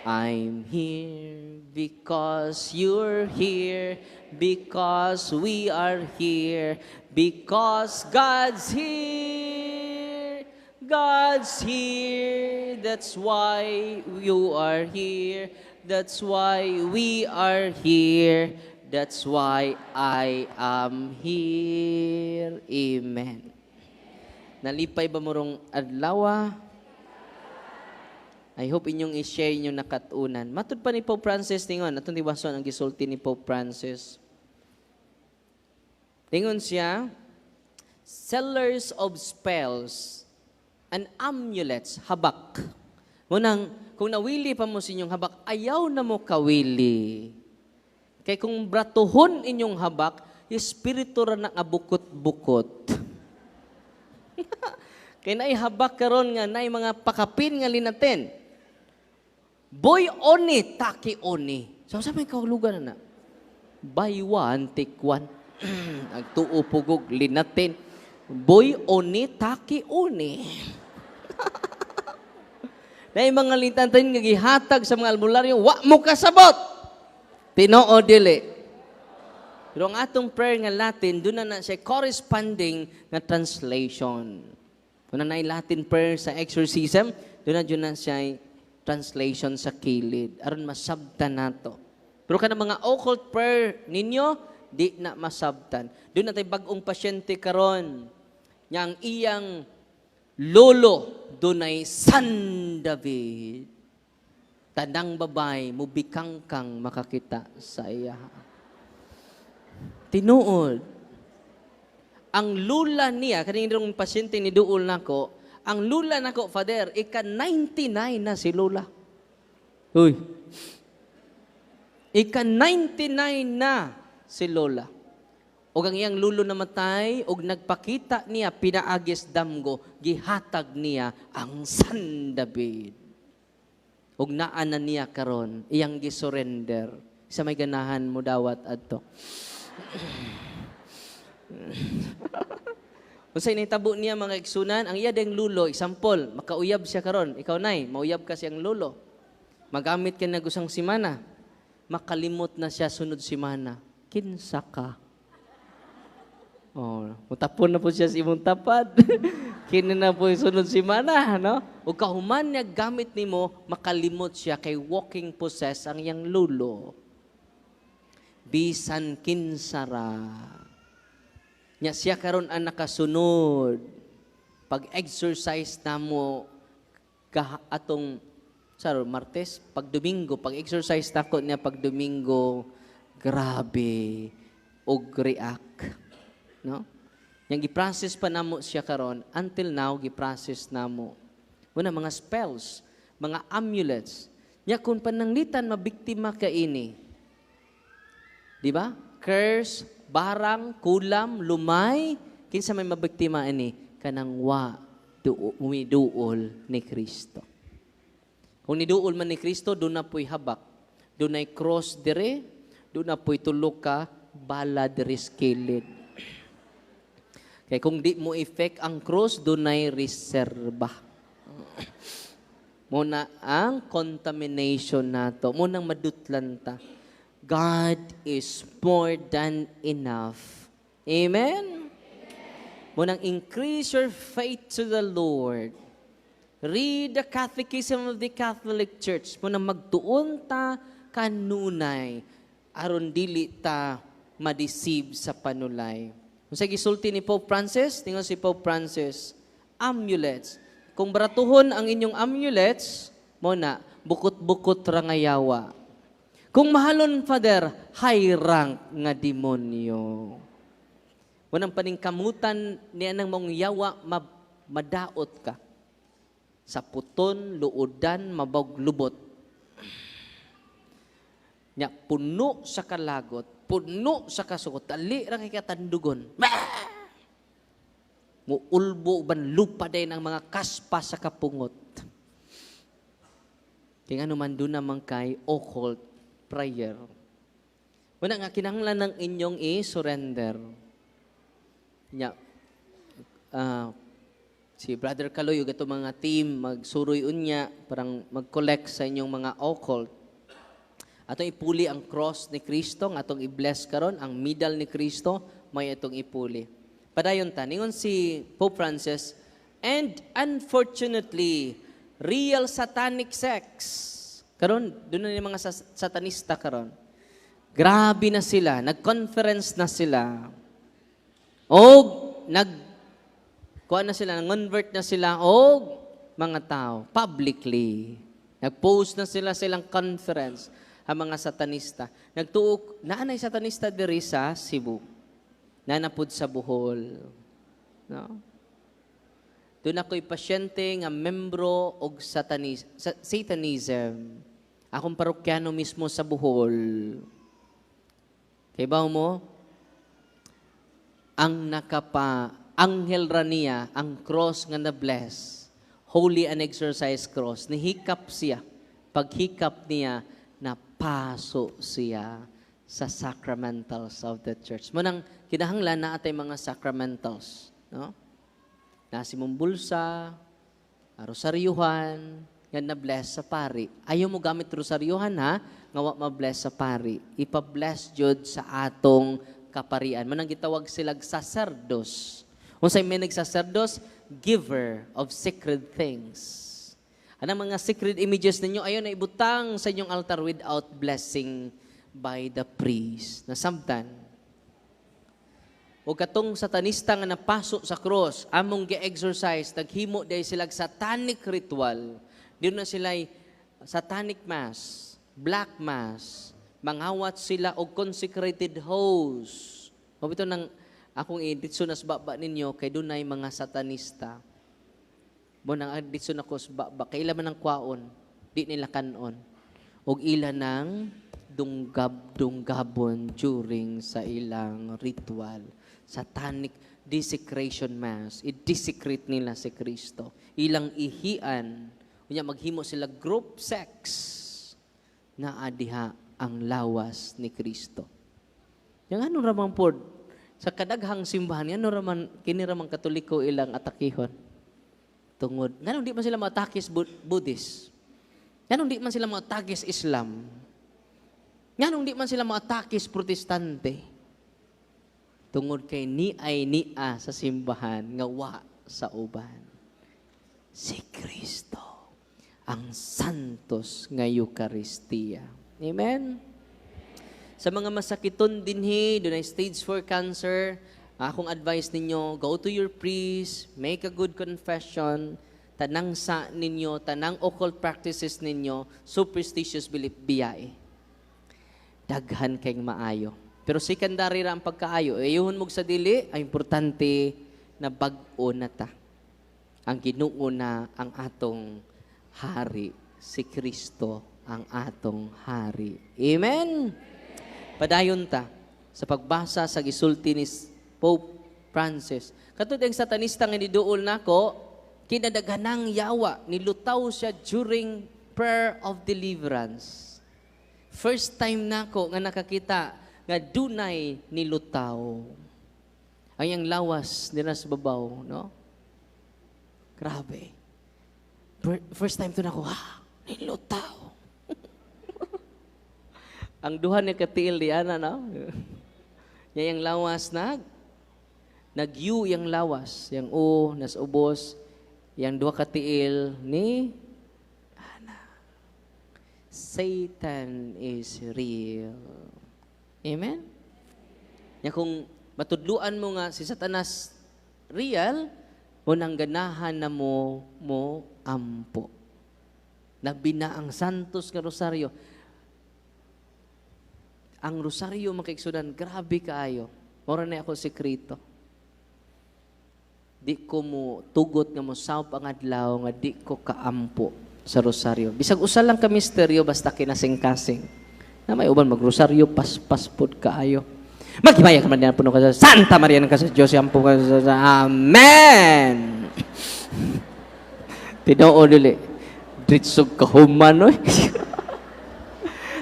I'm here because you're here, because we are here, because God's here. God's here. That's why you are here. That's why we are here. That's why I am here. Amen. Nalipay ba mo rong adlaw? I hope inyong i-share inyong nakatunan. Matud pa ni Pope Francis, tingon, atong tibason ang gisulti ni Pope Francis. Tingon siya, sellers of spells and amulets, habak. Munang, kung nawili pa mo sa inyong habak, ayaw na mo kawili. Kaya kung bratuhon inyong habak, yung espiritu ra na abukot-bukot. Kaya naay habak karon nga, naay mga pakapin nga linaten. Boy oni, taki oni. So, sa may kahulugan na? Buy one, take one. Agtuo pugog, linaten. Boy oni, taki oni. Naay mga lintantan nga gihatag sa mga albularyo, wa mo kasabot. Tinoo dili. Pero ang atong prayer nga Latin, doon na siya corresponding na translation. Kung na Latin prayer sa exorcism, doon na siya translation sa kilid. Aron masabtan nato. Pero ka mga occult prayer ninyo, di na masabtan. Doon na tayo bagong pasyente karon. Yang iyang lolo, doon ay San David. Tanang babay, mubikangkang makakita sa iya. Tinuod. Ang lula niya, kaninong pasyente ni Duol nako, ang lula nako, Father, ika-99 na si lula. Uy. Ika-99 na si lola. O ang iyang lulo namatay, og nagpakita niya, pinaagis damgo, gihatag niya ang San David. Og naanan niya karon, iyang gisurrender. Sa may ganahan mo dawat adto. Kung sa initabo niya mga igsunan, ang iya deng lulo, example, makauyab siya karon. Ikaw nay, mauyab ka siyang lulo. Magamit ka na gusang simana. Makalimot na siya sunod simana. Kinsa ka? Oh, mutapon na po siya sa imong tapad. Kini na po sunod simana, no? O kahuman niya gamit nimo, makalimot siya kay walking possess ang iyang lulo. Bisan kinsara. Nya siya karon ang nakasunod. Pag-exercise namo atong Martes, pag Domingo, pag-exercise nako niya pag Domingo, grabe og react, no? Yang gi-process pa namo siya karon until now gi-process namo. Una mga spells, mga amulets. Nya kun pananglitan mabiktima ka ini. Di ba? Curse, barang, kulam, lumay, kinsa may mabiktima ini kanang umiduol ni Kristo. Kung niduol man ni Kristo, doon na po'y habak. Doon na'y cross dire, doon na po'y tulog ka, bala dire skilid. Kaya kung di mo effect ang cross, doon na'y reserba. Muna ang contamination nato. Munang madutlan ta. God is more than enough. Amen? Munang increase your faith to the Lord. Read the Catechism of the Catholic Church. Munang magtuon ta kanunay aron dili ta ma-deceive sa panulay. Kung sa gisulti ni Pope Francis, tingnan si Pope Francis, amulets. Kung baratuhon ang inyong amulets, muna, bukot-bukot rangayawa. Kung mahalon, Father, high rank nga demonyo. Munang paningkamutan niya ng mong yawa, madaot ka. Sa puton, luodan, mabaglubot. Nya, puno sa kalagot, puno sa kasukot, tali ra kay katandugon. Muulbo ban lupa din ang mga kaspa sa kapungot. Kaya nga naman doon naman kay occult prayer. Wala nga, kinahanglan ng inyong i-surrender. Si Brother Kaloy, yung ito mga team, magsuroy unya, parang mag-collect sa inyong mga occult. Atong ipuli ang cross ni Kristo, atong i-bless karon ang middle ni Kristo, may atong ipuli. Padayon ta, ningon si Pope Francis, and unfortunately, real satanic sex. Karon, doon na yung mga satanista karon. Grabe na sila, nag-conference na sila. O kuha na sila, nag-convert na sila o mga tao, publicly. Nag-post na sila silang conference, ang mga satanista. Nagtuok, naanay satanista diri sa Cebu. Nanapod sa Bohol. No? Doon ako'y pasyente nga membro og satanism. Akong parokyano mismo sa Bohol. Kaya ba mo? Ang anghel ra niya, ang cross nga na-bless, holy and exercise cross, nihikap siya. Paghikap niya, napaso siya sa sacramentals of the church. Munang kinahanglan na atay mga sacramentals. No? Nasi mong bulsa, rosaryuhan, yan na-bless sa pari. Ayaw mo gamit rosaryuhan ha, ngawa ma-bless sa pari. Ipa-bless jud sa atong kaparian. Manang gitawag silag sacerdos. Unsay may nagsacerdos, giver of sacred things. Anang mga sacred images ninyo, ayaw na ibutang sa inyong altar without blessing by the priest. Nasamtan. O katong satanista nga napaso sa cross, among gi-exercise, naghimo dahil silag satanic ritual. Doon na sila'y satanic mass, black mass, mangawat sila og consecrated host. O ito nang akong editso na sa baba ninyo, kay doon na mga satanista. Nang editso na ko sa baba, kay ila man ang kwaon, di nila kanon. Og ila ng dunggabon during sa ilang ritual. Satanic desecration mass. I-desecrate nila si Kristo. Ilang ihian. Kunya maghimo sila group sex na adiha ang lawas ni Kristo. Yang ano ramang pod, sa kadaghang simbahan, ano raman, kiniramang Katoliko ilang atakihon. Tungod, ganun di man sila maatakis Buddhist. Ganun di man sila maatakis Islam. Ganun di man sila maatakis Protestante. Tungod kay ni sa simbahan nga wa sa uban. Si Kristo ang santos nga Eucharistia. Amen? Sa mga masakiton dinhi, dunay stage 4 cancer, akong advice ninyo, go to your priest, make a good confession, tanang sa ninyo, tanang occult practices ninyo, superstitious belief, biyay. Daghan kayong maayo. Pero secondary ra ang pagkaayo. Ayuhon mo sa dili, ay importante na bag-o na ta. Ang Ginoo na ang atong hari. Si Kristo ang atong hari. Amen? Padayon ta sa pagbasa sa gisulti ni Pope Francis. Katod ang satanista nga niduol nako, kinadaghanang yawa, nilutaw siya during prayer of deliverance. First time nako nga nakakita nga dunay nilutaw. Ang yang lawas nila sa babaw, no? Grabe. First time to nako, nilutaw. Ang duha ni katiil di ana, no? Yang lawas nagyu yang lawas, yang nas ubos, yang duha katiil ni ana. Satan is real. Amen? Ya kung matudluan mo nga si Satanas real, unang ganahan na mo ampo. Nabina ang santos nga rosaryo. Ang rosaryo makaigsunan, grabe kaayo. Mora na ako sekreto. Di ko mo tugot nga mo saup ang adlaw nga di ko kaampo sa rosaryo. Bisag usa lang ka misteryo basta kinasing-kasing. Na may uban magrosaryo, pas pod kaayo. Maghimaya ka man yan, puno ka sa Santa Maria ng Kasas Diyos, yampo ka sa Amen! Tinoo dili, dritsog kahuman, no?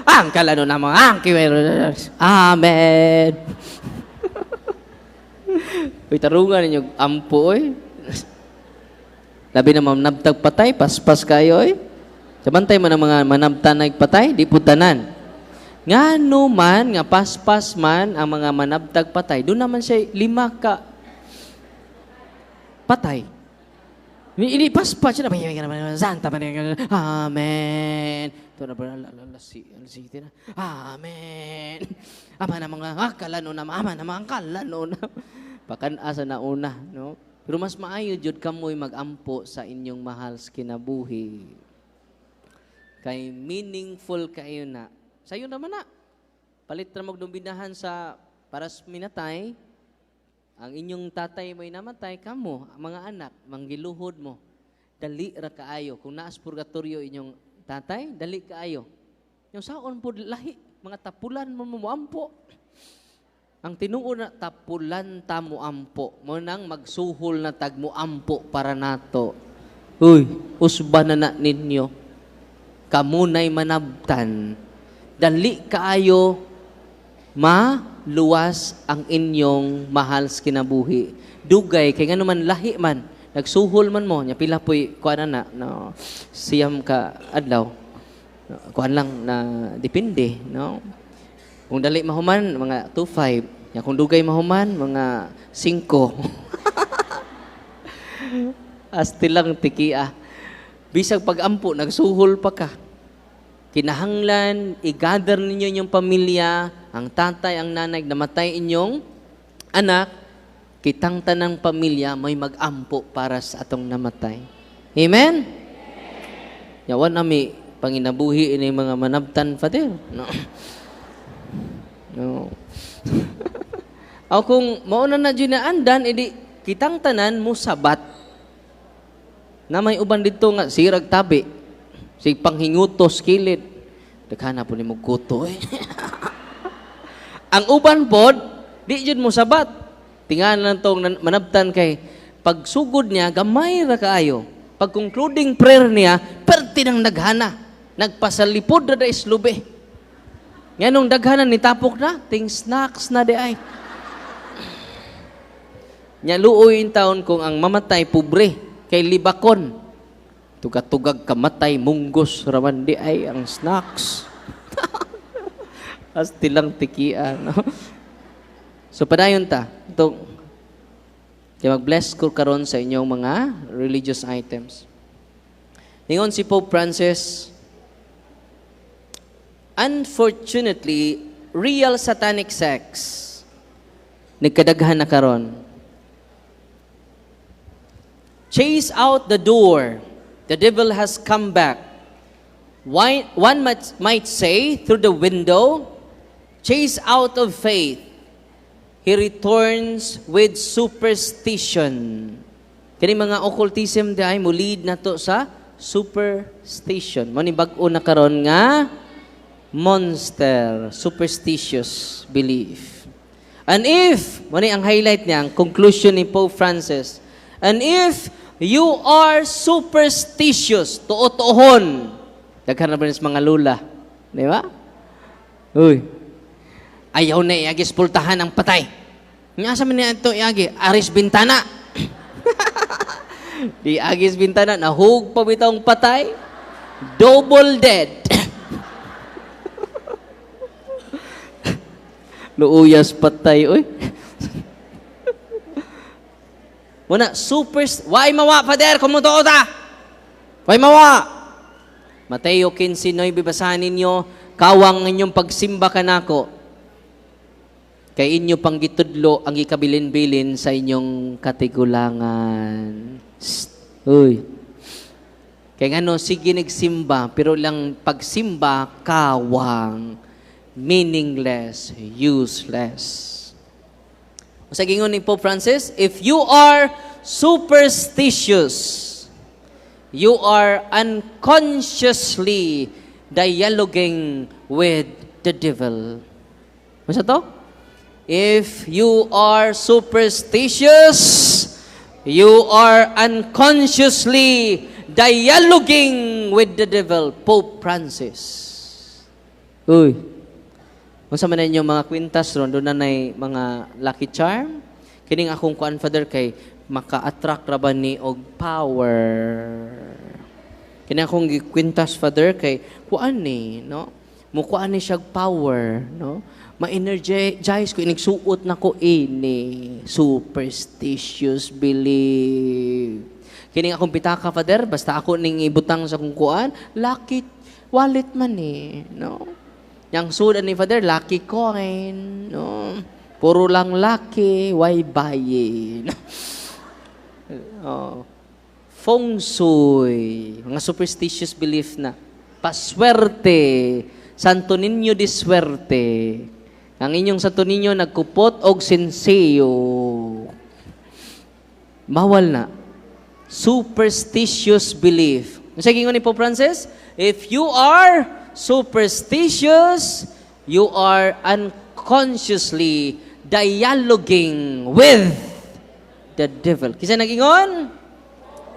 Ang kalano na mga angkiwero, Amen! Uy, tarungan ninyo, ampo, oy. Labi na manabtag patay, paspas kayo, oy. Sabantay man ang mga manabtan na patay, di putanan. Nga man, nga paspas man, ang mga manabtag patay, doon naman siya 5 ka patay. Ini paspas siya na, Santa Maria, Amen. Ito na ba, Amen. Ama na mga kalano na, ama na mga kalano na. Pakanasa na una, no? Pero mas maayo, jud kamoy mag-ampo sa inyong mahal sa kinabuhi. Kay meaningful kayo na. Sayo naman na. Palit na magdumbinahan sa paras minatay, ang inyong tatay mo'y namatay, kamo, mga anak, manggiluhod mo, dali ra kaayo. Kung naas purgatorio inyong tatay, dali kaayo. Yung saon po lahi, mga tapulan mo muampo. Ang tinuo na tapulan ta muampo, mo nang magsuhol na tag muampo para nato. Uy, usban na ninyo. Kamunay manabtan. Dali kaayo maluwas ang inyong mahal sa kinabuhi. Dugay, kay nga naman lahi man, nagsuhol man mo, nya pila po'y kuan na, no, siyam ka adlaw. Kuan lang na depende, no? Kung dali mahuman, mga 2-5. Nya kung dugay mahuman, mga 5. Asti lang tikia. Bisag pag-ampo, nagsuhol pa ka. Kinahanglan, i-gather ninyo inyong pamilya, ang tatay, ang nanay, namatay inyong anak, kitang tanang pamilya may mag-ampo para sa atong namatay. Amen? Yawan ami, panginabuhi ini mga manabtan, Father. No. No. O kung mauna na dyan na andan, edi kitang tanan mo sabat. Na may uban dito nga, sirag tabi. Sig panghingutos kilid. Daghana po ni mo kuto eh. Ang uban pod, di jud mo sabat. Tingan lang tong manabtan kay pagsugod niya gamay ra kaayo. Pag concluding prayer niya, perti nang naghana. Nagpasalipod na da islube. Nga nung daghanan ni tapok na, ting snacks na di ay. Nya luoy in taon kung ang mamatay pobre kay libakon. Tugatugag kamatay munggos raman di ay ang snacks. As tilang tikian. No? So padayon ta. Itong kaya mag-bless ko karon sa inyong mga religious items. Ningon si Pope Francis, unfortunately, real satanic sex nagkadaghan na karon. Chase out the door. The devil has come back. One might say, through the window, chase out of faith. He returns with superstition. Kani mga occultism di ay mo lead na to sa superstition. Mo ni bag-o na karon nga monster, superstitious belief. And if, mo ni ang highlight niya, ang conclusion ni Pope Francis, and if you are superstitious, tuot-tuhon, daghan na ba nis mga lula, di ba? Uy, ayaw na iagis pultahan ang patay. Nga sa man ito iagi, aris bintana. Di agis bintana, nahug pa bitong patay, double dead. Luuyas patay, uy. Muna, why mawa, Father, kumutuo ta? Why mawa? Mateo 15:9, basahin ninyo, kawang inyong pagsimba kanako. Kay inyo pang gitudlo ang ikabilin-bilin sa inyong katigulangan. Uy. Kaya nga sige nagsimba, pero lang pagsimba, kawang, meaningless, useless. Sa gingon ni Pope Francis, if you are superstitious, you are unconsciously dialoguing with the devil. Masa to? If you are superstitious, you are unconsciously dialoguing with the devil. Pope Francis. Uy. Kung sa manan yung mga kwintas ron, doon na mga lucky charm. Kining akong kuan, Father, kay maka-attract raban ni og power. Kining akong kwintas, Father, kay kuan ni, no? Mukuan ni siya power, no? Ma-energize ko, inigsuot na ko ini. Superstitious belief. Kining akong pitaka, Father, basta ako ning ibutang sa kung kuan, lucky wallet man no? Yang sudan ni Father, lucky coin, no? Puro lang lucky, why buy it? Oh. Feng Shui, mga superstitious belief na. Paswerte, Santo Niño di Swerte. Ang inyong Santo Niño nagkupot og senseo. Bawal na. Superstitious belief. Sa gingon ni Pope Francis, if you are superstitious, you are unconsciously dialoguing with the devil. Kisa nagingon?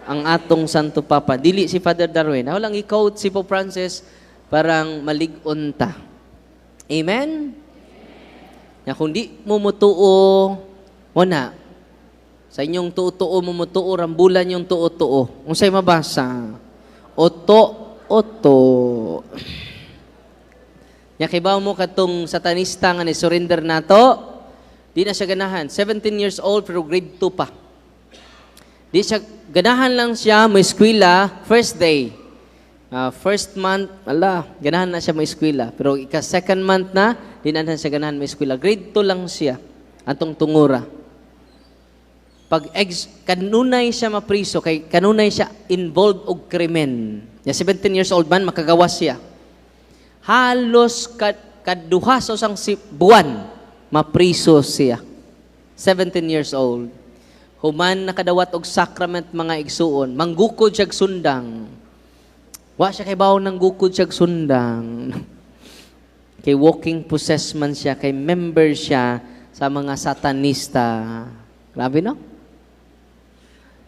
Ang atong Santo Papa. Dili si Father Darwin. Walang i-quote si Pope Francis, parang malig-on ta. Amen? Ya, kung di mo mutuo, wala. Sa inyong tuo-tuo mo mutuo, rambulan yung tuo-tuo. Kung sa'yo mabasa, oto. Ya kibaw mo katong satanista nga ni surrender nato, di na siya ganahan. 17 years old pero grade 2 pa. Di siya ganahan lang siya mo eskwela first day. First month, ganahan na siya mo eskwela. Pero second month na, di na siya ganahan mo eskwela. Grade 2 lang siya, atong tungura. Pag kanunay siya mapriso, kay kanunay siya involved og krimen. Ya 17 years old man, makagawas siya. Halos kaduha sa usang buwan, mapriso siya. 17 years old. Human nakadawat og sacrament mga igsuon, manggukod siya sundang. Wa siya kay bawo nang gukod siya sundang. Kay walking possessed man siya, kay member siya sa mga satanista. Grabe no?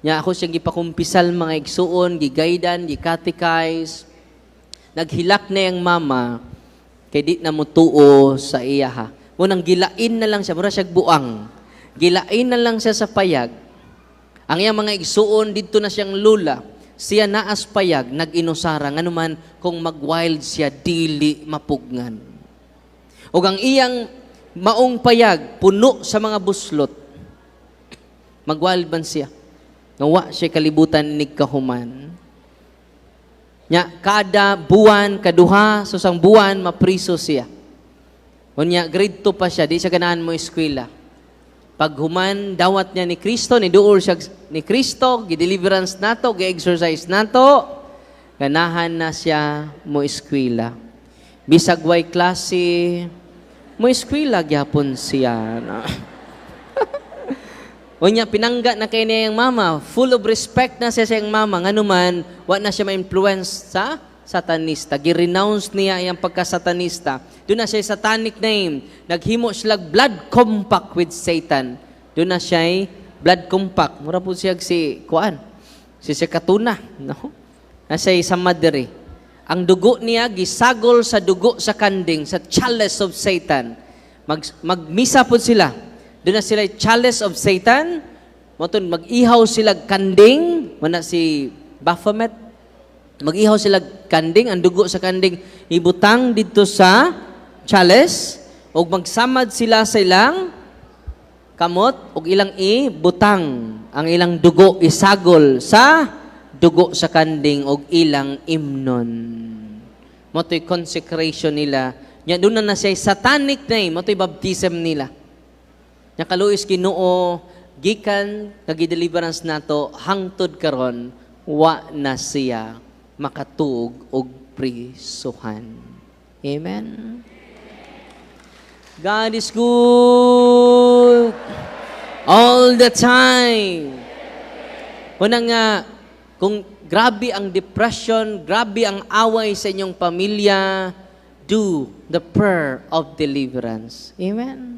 Nya ako siyang gipakumpisal mga igsuon, gigaydan, gikatechize. Naghilak na yung mama, Kay di na mo tuo sa iya ha. Munang gilain na lang siya, mura siya buang. Gilain na lang siya sa payag. Ang iyang mga igsuon, dito na siyang lula. Siya naas payag, nag-inusara, nga naman kung mag-wild siya, dili mapugnan. O ang iyang maong payag, puno sa mga buslot. Mag-wild man siya. Nawa siya kalibutan ni kahuman. Nya, kada buwan, kaduha, susang buwan, mapriso siya. Unya, grade 2 pa siya, di siya ganahan mo eskwela. Pag human, dawat niya ni Kristo, niduol siya ni Kristo, gideliverance nato, gi-exercise nato, ganahan na siya mo eskwela. Bisag way klase, mo eskwela gyapon siya. Unya, pinangga na kay niya yung mama, full of respect na siya sa yung mama, nga naman, wa na siya ma-influence sa satanista. Gi-renounce niya yung pagka-satanista. Doon na siya satanic name. Naghimo sila blood compact with Satan. Doon na siya blood compact. Mura po siya si Kuan. Si Katuna. No? Nasa isang madere. Ang dugo niya, gisagol sa dugo sa kanding, sa chalice of Satan. Magmisa po sila. Doon na sila chalice of Satan. Mag-ihaw sila kanding. Muna si Baphomet. Mag-ihaw sila kanding. Ang dugo sa kanding ibutang dito sa chalice. O magsamad sila sa ilang kamot. O ilang ibutang. Ang ilang dugo isagol sa dugo sa kanding. O ilang imnon. Moto'y consecration nila. Doon na siya satanic name. Moto'y baptism nila. Nya kaluis Ginoo gikan nagideliverance nato hangtod karon wa na siya makatuog og prisuhan. Amen. God is good all the time. Una nga kung grabe ang depression, grabe ang away sa inyong pamilya, do the prayer of deliverance. Amen.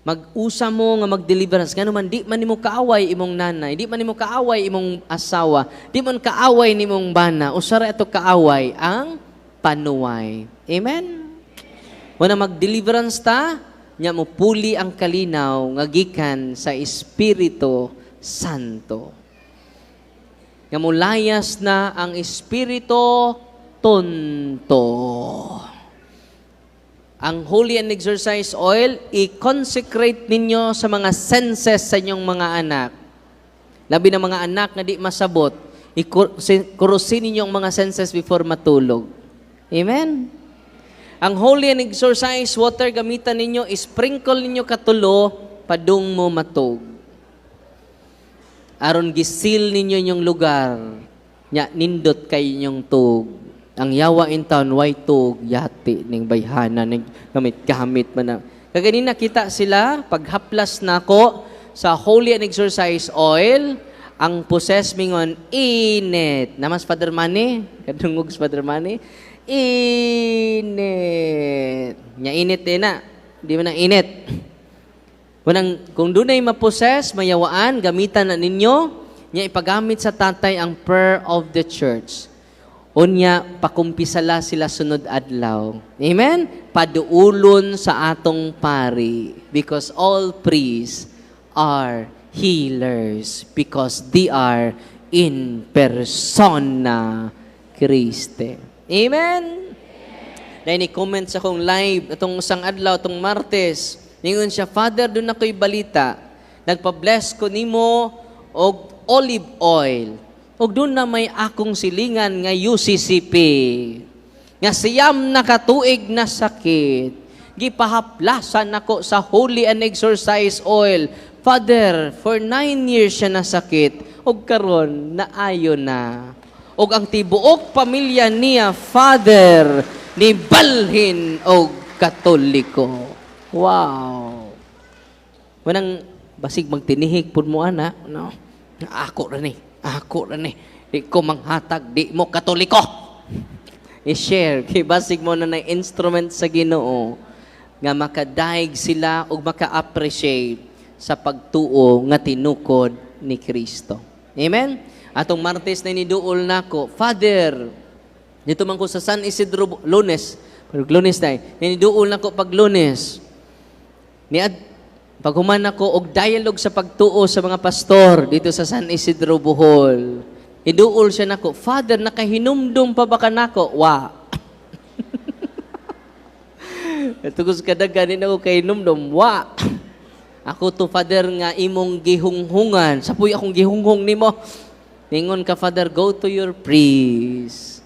Mag-usa mo nga mag-deliverance. Nga naman, di man nimo kaaway imong nanay, di man nimo kaaway imong asawa, di man kaaway nimong bana, usara ito kaaway ang panuway. Amen? Wala mag-deliverance ta, nya mo puli ang kalinaw nga gikan sa Espiritu Santo. Nga mo layas na ang Espiritu Tonto. Ang holy and exercise oil, i-consecrate ninyo sa mga senses sa inyong mga anak. Labi ng mga anak na di masabot, i-kurusin ninyo ang mga senses before matulog. Amen? Ang holy and exercise water gamitan ninyo, sprinkle ninyo katulo, padung mo matog. Aron gisil ninyo inyong lugar, nya nindot kay inyong tug. Ang yawa in town, way tug, yati, ning bayhana, ning gamit-gamit man na. Kaganina kita sila, paghaplas nako sa holy and exercise oil, ang poses mingon, init. Namas Father Manny? Kadungog sa Father Manny? Init. Nya init din na. Di man ang init. Kung doon ay maposes, mayawaan, gamitan na ninyo, nya ipagamit sa tatay ang prayer of the church. Unya, pakumpisala sila sunod adlaw. Amen? Paduulon sa atong pari. Because all priests are healers. Because they are in persona Christi. Amen? Dahil ni-comment sa kong live, itong isang adlaw, itong Martes, ningon siya, Father, doon ako'y balita. Nagpa-bless ko nimo og olive oil. Og doon na may akong silingan nga UCCP. Nga siyam na katuig na sakit. Gipahaplasan ako sa holy and exercise oil. Father, for 9 years siya nasakit. Og karon naayo na. Og ang tibuok pamilya niya, Father, ni balhin og Katoliko. Wow. Manang basig magtinihik pud mo ana, no? Ako ra ni. Ako na ni, di ko manghatag, di mo Katoliko. I-share, kay basig mo na ng instrument sa Ginoo nga makadaig sila o maka-appreciate sa pagtuo nga tinukod ni Kristo. Amen? Atong Martes na niduol nako, Father, Dito man ko sa San Isidro Lunes. Lunes na niduol na ko pag Lunes. Pag human ako og dialogue sa pagtuo sa mga pastor dito sa San Isidro Bohol. Iduol siya nako, Father, nakahinumdum pa ba ka nako? Wa. Tugos kadaghanin ako kay hinumdum. Wa. Ako to, Father, nga imong gihunghungan. Sapuy akong gihunghong nimo. Ningon ka, Father, go to your priest.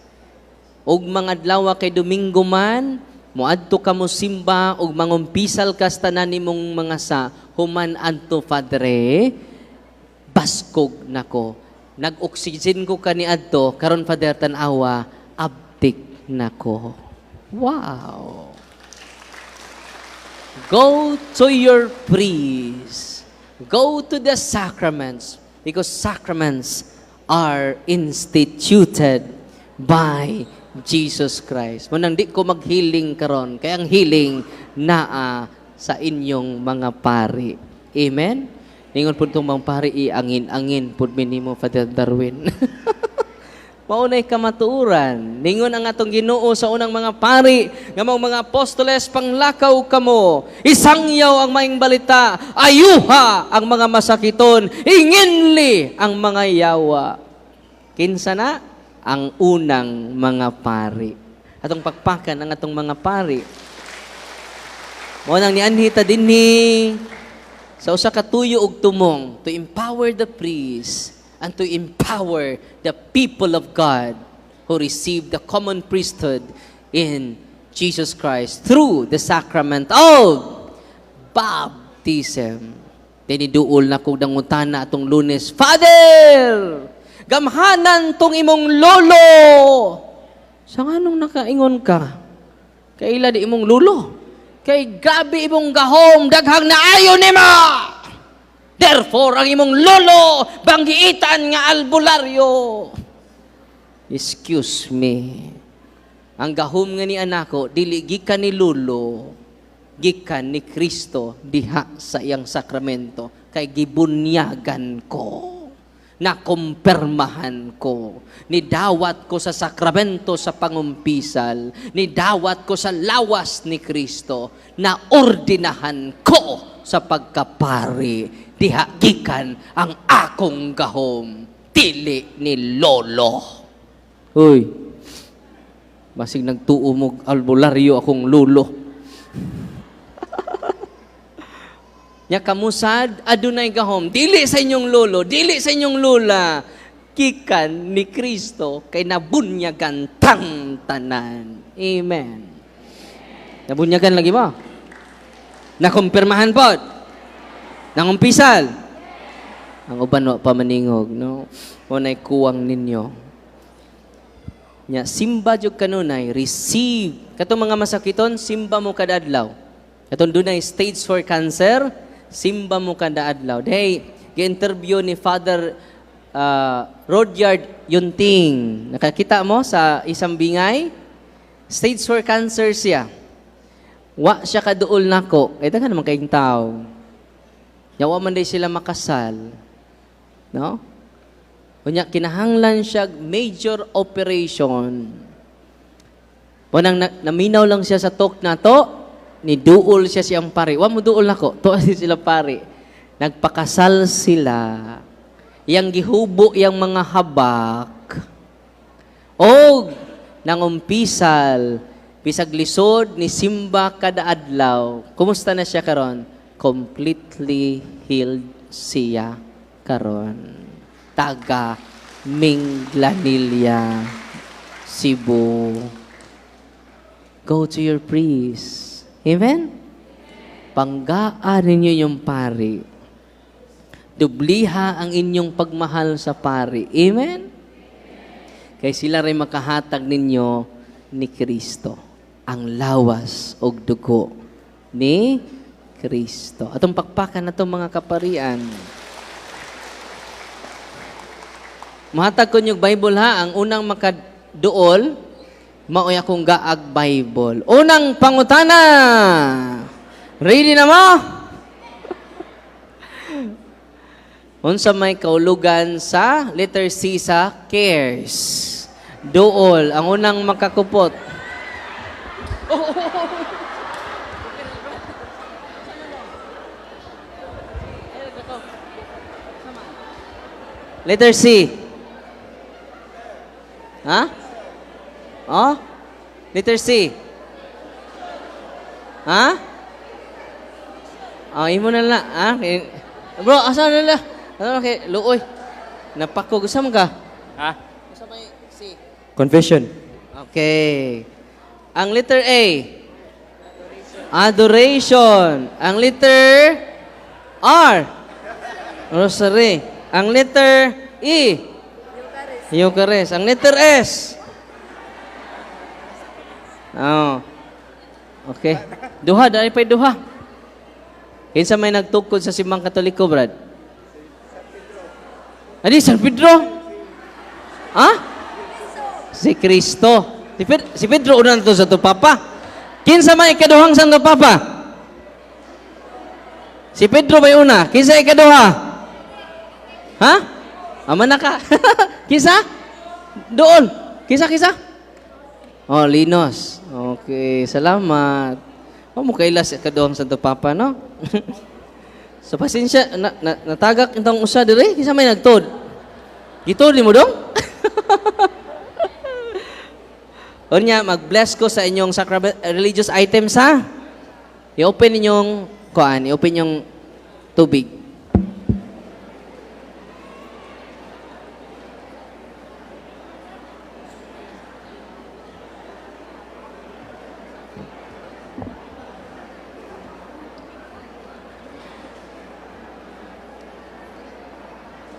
Og mga adlaw kay Domingo man, moadto ka mo simba og mangumpisal ka sa tanan nimong mga sa human adto Padre baskog nako nag-oxygen ko kaniadto karon Father tan-awa abtik nako. Wow. Go to your priest, go to the sacraments, because sacraments are instituted by Jesus Christ. Manang di ko maghiling karon, kaya ang healing naa sa inyong mga pari. Amen? Ningon po itong mga pari, iangin-angin po minimo, Father Darwin. Maunay kamatuuran. Ningon ang atong Ginoo sa unang mga pari, nga mga apostoles, panglakaw kamo, isangyaw ang maing balita, ayuha ang mga masakiton, inginli ang mga yawa. Kinsa na? Ang unang mga pari. Atong pakpakan ang atong mga pari. Mo nang nianhita dinhi sa usa ka tuyo ug tumong to empower the priests and to empower the people of God who receive the common priesthood in Jesus Christ through the sacrament of baptism. Diniduol na kog dangutana atong Lunes, Father, gamhanan tong imong lolo. Sa nganong nakaingon ka? Kaila di imong lolo? Kay gabi imong gahom, daghang naayo nimo. Therefore, ang imong lolo, banggiitan nga albularyo. Excuse me. Ang gahom nga ni anako, dili gikan ni lolo, gikan ni Kristo diha sa iyang sakramento. Kay gibunyagan ko. Nakumpirmahan ko, nidawat ko sa sakramento sa pangumpisal, nidawat ko sa lawas ni Kristo, na ordinahan ko sa pagkapari, diha gikan ang akong gahom, dili ni lolo. Uy, basig nagtuo mo albularyo akong lolo. Nya kamusad, adunay gahom. Dili sa inyong lolo, dili sa inyong lola. Kikan ni Kristo kay nabunyagan tang tanan. Amen. Nabunyagan lagi ba? Nakumpirmahan po. Nangumpisal. Ang uban wa pa maningog, no? Unay kuwang ninyo. Nya simba jud kanunay, receive. Katong mga masakiton, simba mo kada adlaw. Katong dunay stage 4 cancer, simba mo kada adlaw. Day, gi-interview ni Father Rodyard Yunting. Nakakita mo sa isang bingay? Stage 4 cancer siya. Wa siya kaduol nako. Kaya ka naman kayong tao. Yawa man day sila makasal. No? Kunya, kinahanglan siya major operation. Punang naminaw lang siya sa talk na to, ni duol siya siyang pari. Wa mo duol nako, to sila pari. Nagpakasal sila. Yang gihubo yang mga habak. O nangumpisal, bisag lisod ni simba kada adlaw. Kumusta na siya karon? Completely healed siya karon. Taga Minglanilla, Cebu. Go to your priest. Amen? Panggaan ninyo yung pari. Dubliha ang inyong pagmahal sa pari. Amen? Kaya sila rin makahatag ninyo ni Kristo. Ang lawas o dugo ni Kristo. Atong pakpakan na itong mga kaparian. Mahatag ko yung Bible ha. Ang unang makaduol, maoy akong gaag Bible. Unang pangutana. Ready na mo? Unsa may kaulugan sa letter C sa cares. Duol, ang unang makakupot. Letter C. Ha? Oh? Letter C. Ha? Oh, imo na lang. Ha? Bro, asa na lang? Ano na kay Luoy? Napako. Gusto mo ka? Ha? Gusto mo C. Confession. Okay. Ang letter A. Adoration. Ang letter R. Rosary. Ang letter E. Eucharist. Ang letter S. Oh. Okay. Duha, dahil pa'y duha. Kinsa may nagtukod sa Simbang Katoliko, Brad? Adi, San Pedro? Ha? Si Kristo. Si Pedro una to sa to Papa. Kinsa may ikaduhang Santo Papa? Si Pedro may una. Kinsa ikaduha? Ha? Ama na ka. Kinsa? Doon. Kinsa? Oh, Linos. Okay, salamat. Oh, mo kailas ikaduhang Santo Papa, no? So, pasensya, natagak itong usa dire. Kinsa may nagtod? Gitod ni mo dong? O niya, mag-bless ko sa inyong religious items, ha? I-open ninyong, i-open yung tubig.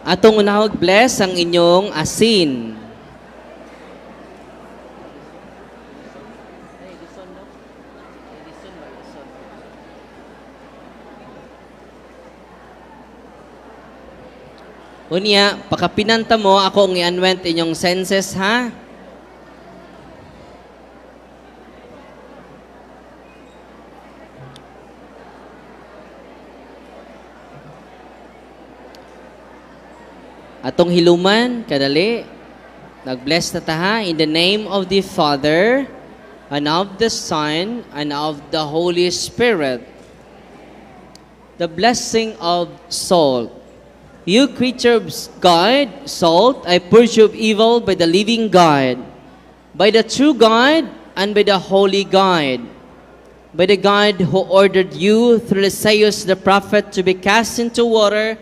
Atong unahog bless ang inyong asin. Unya, pakapinanta mo, ako ang i-anoint inyong senses, ha? Atong hiluman, kadali. Nag-bless na ta, ha? In the name of the Father, and of the Son, and of the Holy Spirit. The blessing of salt. You creature of God, salt, I purge you of evil by the living God, by the true God, and by the holy God, by the God who ordered you through Isaiah the prophet to be cast into water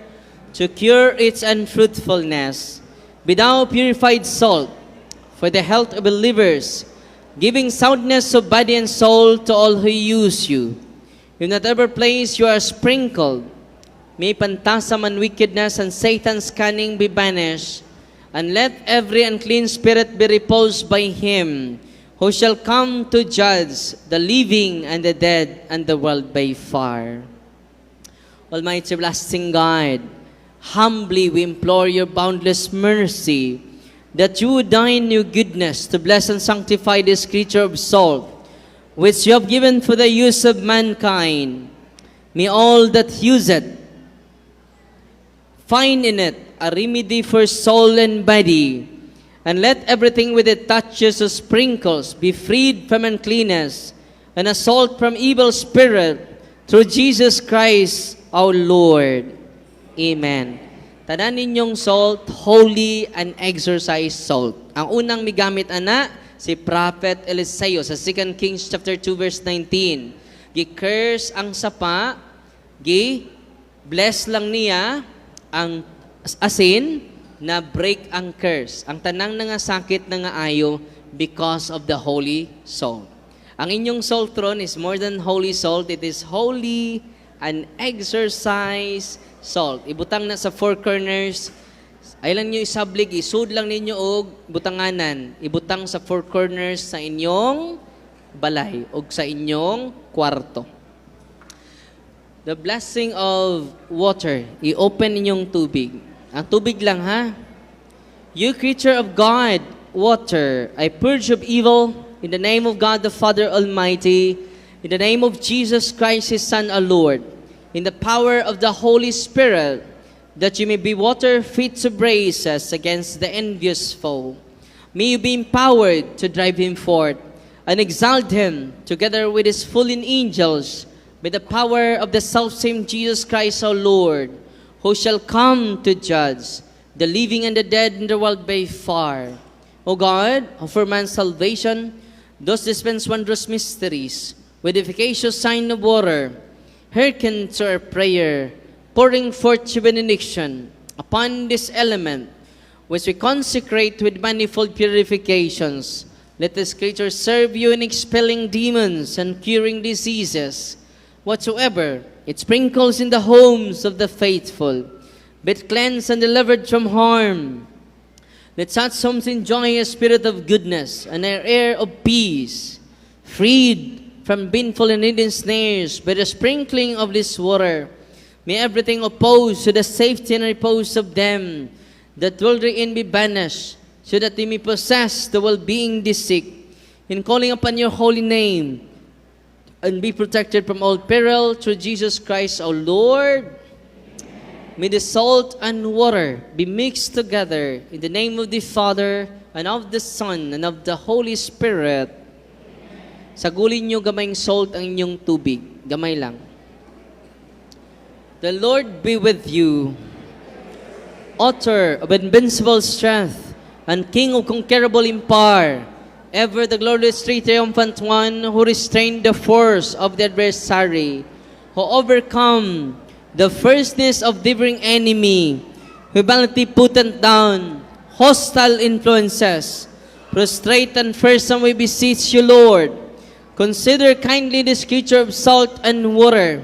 to cure its unfruitfulness. Be thou purified salt for the health of believers, giving soundness of body and soul to all who use you. In whatever place you are sprinkled, may pantasam and wickedness and Satan's cunning be banished, and let every unclean spirit be repulsed by him, who shall come to judge the living and the dead and the world by fire. Almighty everlasting God, humbly we implore your boundless mercy, that you would deign your goodness to bless and sanctify this creature of salt, which you have given for the use of mankind. May all that use it find in it a remedy for soul and body, and let everything with it touches or sprinkles be freed from uncleanness and assault from evil spirit, through Jesus Christ our Lord. Amen. Tanan ninyong salt, holy and exorcised salt. Ang unang migamit ana, si Prophet Eliseo sa 2 Kings chapter 2 verse 19. Gi-curse ang sapa, bless lang niya ang asin na break ang curse. Ang tanang nga sakit na nga ayo because of the holy salt. Ang inyong salt throne is more than holy salt. It is holy and exercise salt. Ibutang na sa four corners. Ay lang nyo isablig, isud lang ninyo og butanganan. Ibutang sa four corners sa inyong balay o sa inyong kwarto. The blessing of water. I-open ninyong tubig. Ang tubig lang, ha? You creature of God, water, I purge of evil in the name of God the Father Almighty, in the name of Jesus Christ, His Son, our Lord, in the power of the Holy Spirit, that you may be water fit to brace us against the envious foe. May you be empowered to drive him forth and exalt him together with his fallen angels by the power of the selfsame Jesus Christ our Lord, who shall come to judge the living and the dead in the world by fire. O God, for man's salvation, thus dispense wondrous mysteries with efficacious sign of water. Hearken to our prayer, pouring forth your benediction upon this element, which we consecrate with manifold purifications. Let this creature serve you in expelling demons and curing diseases, whatsoever it sprinkles in the homes of the faithful, be it cleansed and delivered from harm. Let such homes enjoy a spirit of goodness and an air of peace, freed from baneful and hidden snares by the sprinkling of this water. May everything opposed to the safety and repose of them that will therein be banished, so that they may possess the well-being they seek, in calling upon your holy name, and be protected from all peril through Jesus Christ our Lord. May the salt and water be mixed together in the name of the Father, and of the Son, and of the Holy Spirit. Sagulin nyo gamayng salt ang inyong tubig. Gamay lang. The Lord be with you, author of invincible strength, and King of conquerable empire, ever the glorious triumphant one, who restrained the force of the adversary, who overcome the fierceness of differing enemy, who valiantly put down hostile influences, prostrate and fearsome we beseech you, Lord. Consider kindly this creature of salt and water.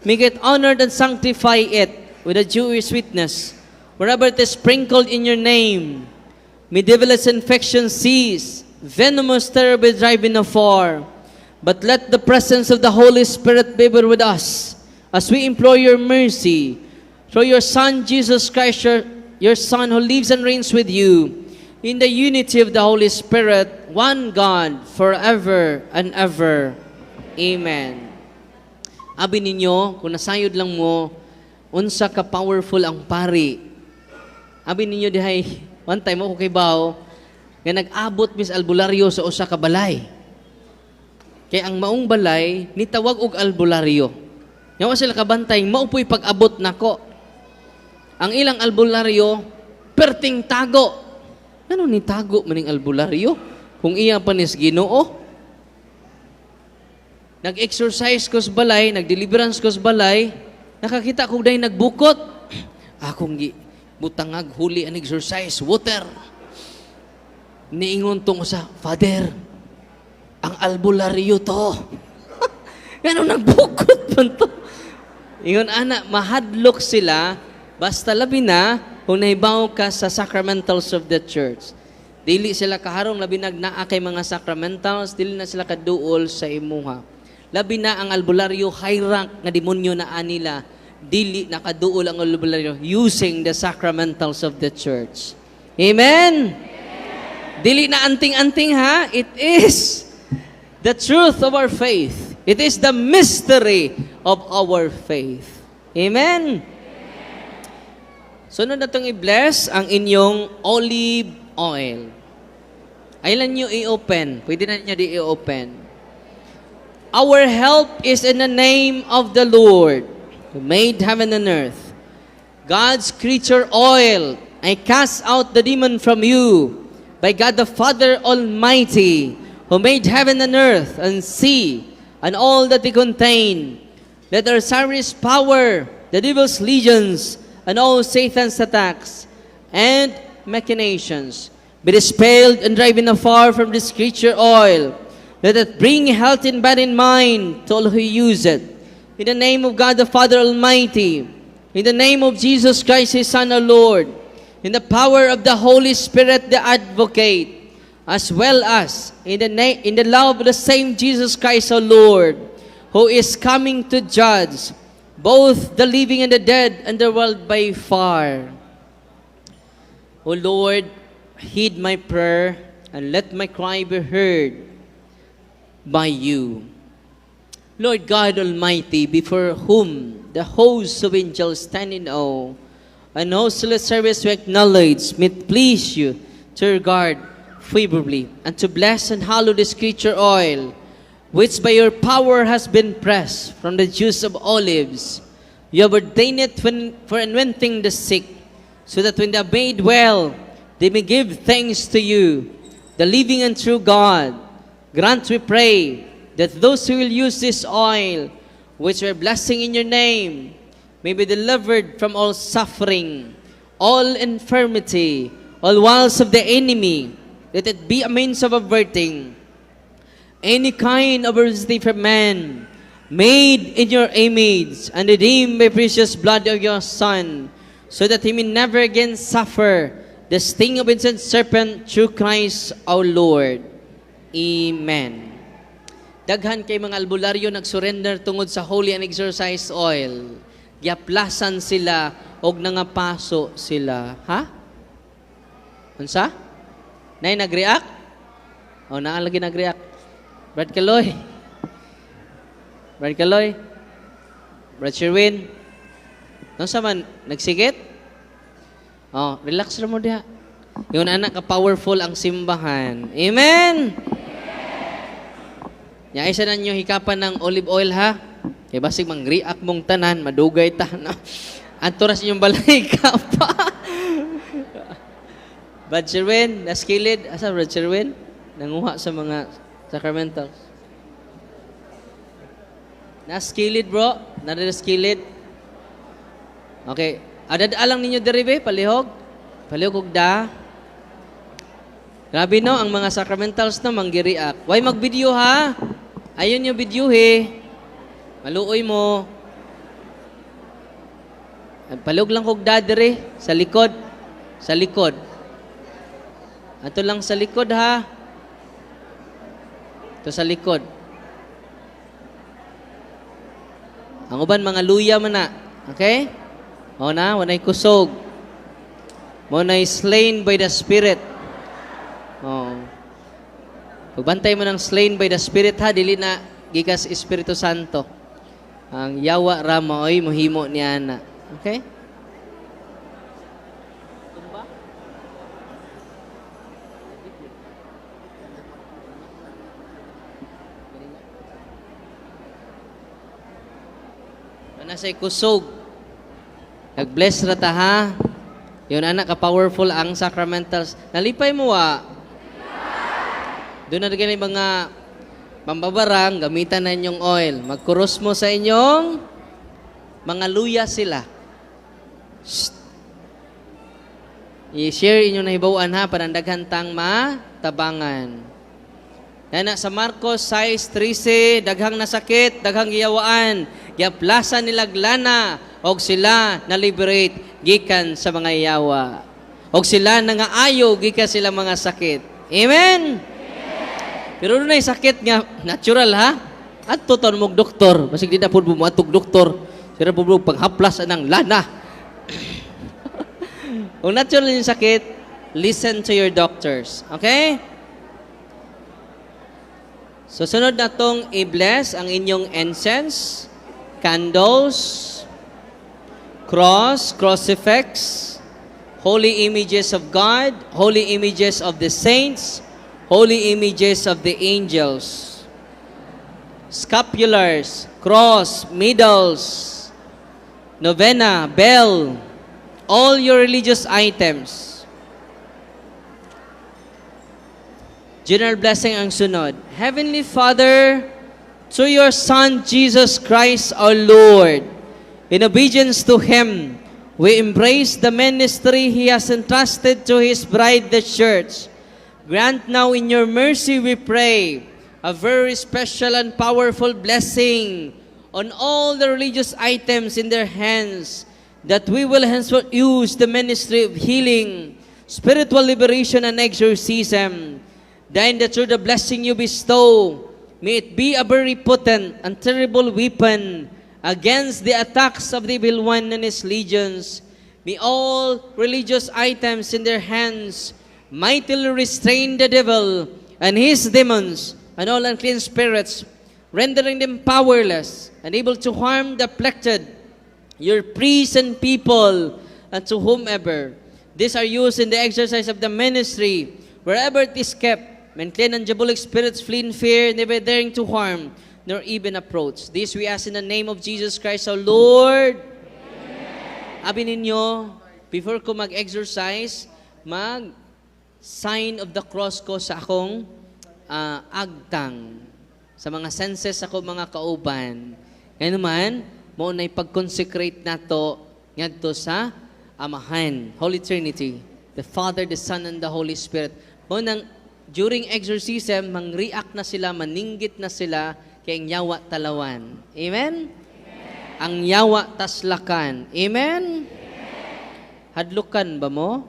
Make it honored and sanctify it with a Jewish witness, wherever it is sprinkled in your name. May devil's infection cease, venomous terror be driven afar. But let the presence of the Holy Spirit be ever with us, as we implore your mercy, through your Son, Jesus Christ, your Son, who lives and reigns with you, in the unity of the Holy Spirit, one God, forever and ever. Amen. Abi ninyo, kung nasayod lang mo, unsa ka powerful ang pari. Abi ninyo dihay, one time ako kay Bao, nga nag-abot mis albularyo sa usa ka balay. Kaya ang maong balay, nitawag og albularyo. Nga sila kabantay, maupoy pag-abot nako. Ang ilang albularyo, perting tago. Ano ni tago maning albularyo? Kung iya pa nis Ginoo. Nag-exercise ko sa balay, nag-deliverance ko sa balay, nakakita ko dahil nagbukot. Akong butangag huli ang exercise, water. Niingon tong sa, Father, ang albularyo to. Ano nagbukot man to? Ingon, anak, mahadlok sila, basta labi na, kung nahibaw ka sa sacramentals of the church. Dili sila kaharong, labi nagnaa kay mga sacramentals, dili na sila kaduol sa imuha. Labi na ang albularyo, high rank nga demonyo na anila, dili nakaduol ang albularyo using the sacramentals of the church. Amen? Dili na anting-anting ha, it is the truth of our faith. It is the mystery of our faith. Amen? Sunod na itong i-bless ang inyong olive oil. Ailan nyo i-open? Pwede na nyo i-open. Our help is in the name of the Lord, who made heaven and earth. God's creature oil, I cast out the demon from you, by God the Father Almighty, who made heaven and earth and sea, and all that they contain. Let our Cyrus power, the devil's legions, and all Satan's attacks and machinations be dispelled and driven afar from this creature oil. Let it bring health in body and mind to all who use it. In the name of God the Father Almighty, in the name of Jesus Christ, His Son, our Lord, in the power of the Holy Spirit, the Advocate, as well as in the love of the same Jesus Christ, our Lord, who is coming to judge both the living and the dead and the world by fire. O Lord, heed my prayer and let my cry be heard by you. Lord God Almighty, before whom the hosts of angels stand in awe, and hostless service we acknowledge, may it please you to regard favorably, and to bless and hallow this creature oil, which by your power has been pressed from the juice of olives. You have ordained it for anointing the sick, so that when they are made well, they may give thanks to you, the living and true God. Grant, we pray, that those who will use this oil, which we are blessing in your name, may be delivered from all suffering, all infirmity, all wiles of the enemy. Let it be a means of averting any kind of adversity from man, made in your image and redeemed by precious blood of your Son, so that he may never again suffer the sting of ancient serpent through Christ our Lord. Amen. Daghan kay mga albularyo nagsurrender tungod sa holy and exorcised oil. Giaplasan sila og nangapaso sila. Ha? Unsa? Nay nag-react? O naa lagi nag-react. Brad Kaloy. Brad Kaloy. Brad Sherwin. Nung sa man, nagsigit? Oh, relax na mo diha. Yung anak ka-powerful ang simbahan. Amen! Nya isa na nyo hikapan ng olive oil ha. Kaya basig mang-react mong tanan, madugay ta. No? Anturas inyong balay ka pa. Brad Sherwin, naskilid. Asa Brad Sherwin? Nanguha sa mga sacramentals. Naskilid bro? Nadaskilid? Okay. Adad-alang ninyo derive, palihog? Palihog og da. Grabe no, ang mga sacramentals na manggiriak. Why mag-video ha? Ayun yung video he. Maluoy mo. Palihog lang kog da diri, sa likod. Sa likod. Ato lang sa likod ha. Ito sa likod. Ang uban mga luya man na. Okay? O na, wanay kusog. Wanay slain by the Spirit. O. Pagbantay mo ng slain by the Spirit ha, dili na gikas Espiritu Santo. Ang yawa ra maoy mohimo niya na. Okay? Nasa'y kusog. Nag-bless rata ha. Yun anak, ka-powerful ang sacramentals. Nalipay mo doon na rin mga pambabarang, gamitan na inyong oil. Magkurus mo sa inyong mga luya sila. Shh. I-share inyong nahibawan ha, panandaghan tang matabangan. Yan sa Marcos 6:13, daghang nasakit, daghang giyawaan, giaplasan nilaglana, og sila na-liberate gikan sa mga yawa. Og sila nangaayo gikan sila mga sakit. Amen? Pero doon ay sakit nga, natural ha? At tuton mong doktor, masig di na po bumatog doktor, sila po panghaplas ng lana. Kung natural yung sakit, listen to your doctors. Okay? So, sunod na tong i-bless ang inyong incense, candles, cross, crucifix, holy images of God, holy images of the saints, holy images of the angels, scapulars, cross, medals, novena, bell, all your religious items. General blessing ang sunod. Heavenly Father, through your Son, Jesus Christ our Lord, in obedience to Him, we embrace the ministry He has entrusted to His bride, the Church. Grant now in your mercy, we pray, a very special and powerful blessing on all the religious items in their hands, that we will henceforth use the ministry of healing, spiritual liberation, and exorcism. Then that through the blessing you bestow, may it be a very potent and terrible weapon against the attacks of the evil one and his legions. May all religious items in their hands mightily restrain the devil and his demons and all unclean spirits, rendering them powerless and able to harm the afflicted, your priests and people, and to whomever. These are used in the exercise of the ministry. wherever it is kept, and clean and diabolic spirits flee in fear, never daring to harm, nor even approach. This we ask in the name of Jesus Christ, our Lord. Abi ninyo, before ko mag-exercise, sign of the cross ko sa akong agtang. Sa mga senses ako mga kauban. Kaya naman, mo na'y pag-consecrate nato ngadto sa Amahan, Holy Trinity, the Father, the Son, and the Holy Spirit. Mo nang during exorcism, mang-react na sila, maninggit na sila, kay ang yawa talawan. Amen? Ang yawa taslakan. Amen? Hadlukan ba mo?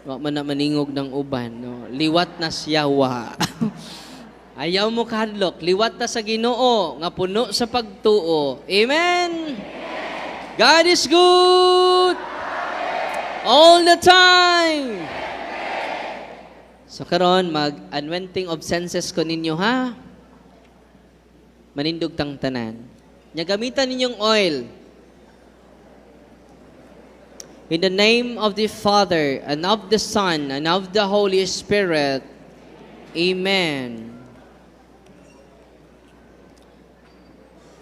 Wa man na maningog ng uban. No? Liwat na siyawa. Ayaw mo kahadlok. Liwat na sa Ginoo, nga puno sa pagtuo. Amen? God is good all the time. So karon mag-anointing of senses ko ninyo ha. Manindog tang tanan. Nya gamitan ninyong oil. In the name of the Father and of the Son and of the Holy Spirit. Amen.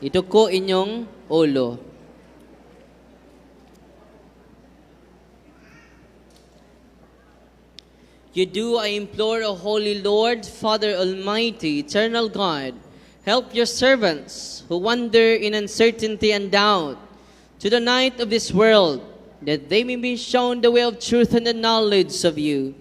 Ito ko inyong ulo. You do, I implore, O Holy Lord, Father Almighty, eternal God, help your servants who wander in uncertainty and doubt to the night of this world, that they may be shown the way of truth and the knowledge of you.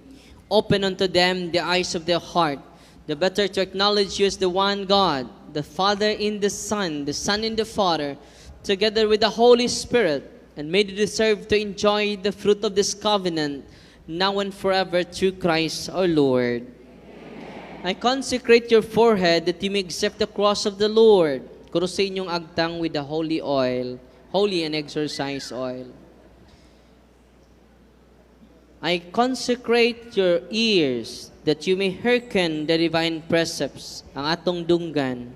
Open unto them the eyes of their heart, the better to acknowledge you as the one God, the Father in the Son in the Father, together with the Holy Spirit, and may they deserve to enjoy the fruit of this covenant, now and forever, through Christ our Lord. Amen. I consecrate your forehead that you may accept the cross of the Lord. Kurusin inyong agtang with the holy oil, holy and exorcise oil. I consecrate your ears that you may hearken the divine precepts, ang atong dunggan.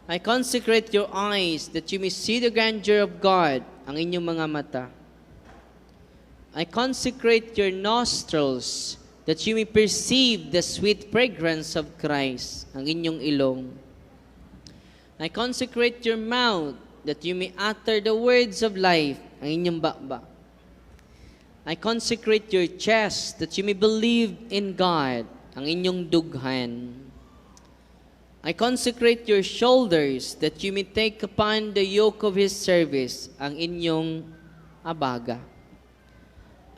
I consecrate your eyes that you may see the grandeur of God, ang inyong mga mata. I consecrate your nostrils that you may perceive the sweet fragrance of Christ, ang inyong ilong. I consecrate your mouth that you may utter the words of life, ang inyong bakbak. I consecrate your chest that you may believe in God, ang inyong dughan. I consecrate your shoulders that you may take upon the yoke of His service, ang inyong abaga.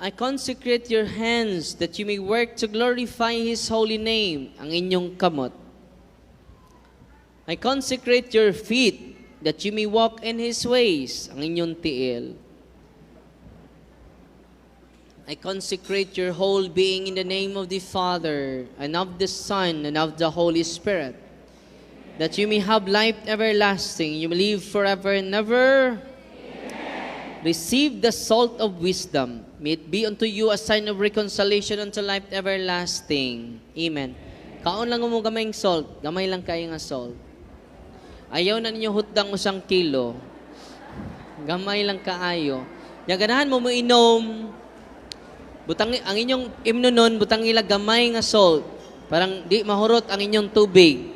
I consecrate your hands that you may work to glorify His holy name, ang inyong kamot. I consecrate your feet that you may walk in His ways, ang inyong tiil. I consecrate your whole being in the name of the Father, and of the Son, and of the Holy Spirit, that you may have life everlasting, you may live forever and ever. Receive the salt of wisdom. May it be unto you a sign of reconciliation unto life everlasting. Amen. Kaon lang mo gamayng salt. Gamay lang kayo nga salt. Ayaw na ninyo hutdang usang kilo. Gamay lang kaayo. Ganahan mo inom. Butang, ang inyong imnunon, butang ila gamay nga salt. Parang di mahurot ang inyong tubig.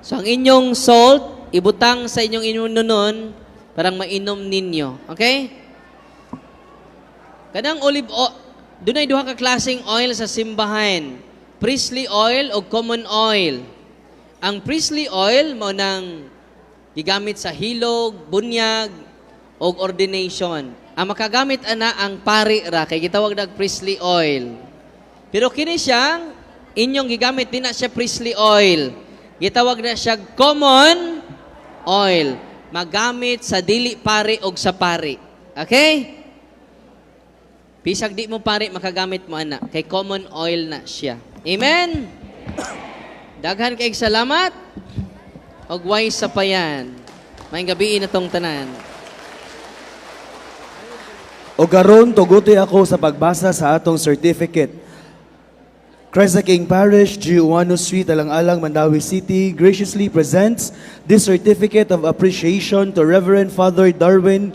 So ang inyong salt, ibutang sa inyong imnunon, parang mainom ninyo. Okay? Kanang olive oil, doon ay duha ka klaseng oil sa simbahan. Priestly oil o common oil. Ang priestly oil mo nang gigamit sa hilog, bunyag, o ordination. Ang makagamit ana ang pari ra, kay gitawag na priestly oil. Pero kini siyang inyong gigamit, di na siya priestly oil. Gitawag na siya common oil. Magamit sa dili pari og sa pari. Okay? Bisag di mo pari, makagamit mo ana. Kay common oil na siya. Amen? Daghan kay salamat. Og way sa payan. Maayong gabi na tong tanan. O garon, tugutoy ako sa pagbasa sa atong certificate. Christ the King Parish, Giuano Suite, Alang-Alang, Mandawi City, graciously presents this certificate of appreciation to Reverend Father Darwin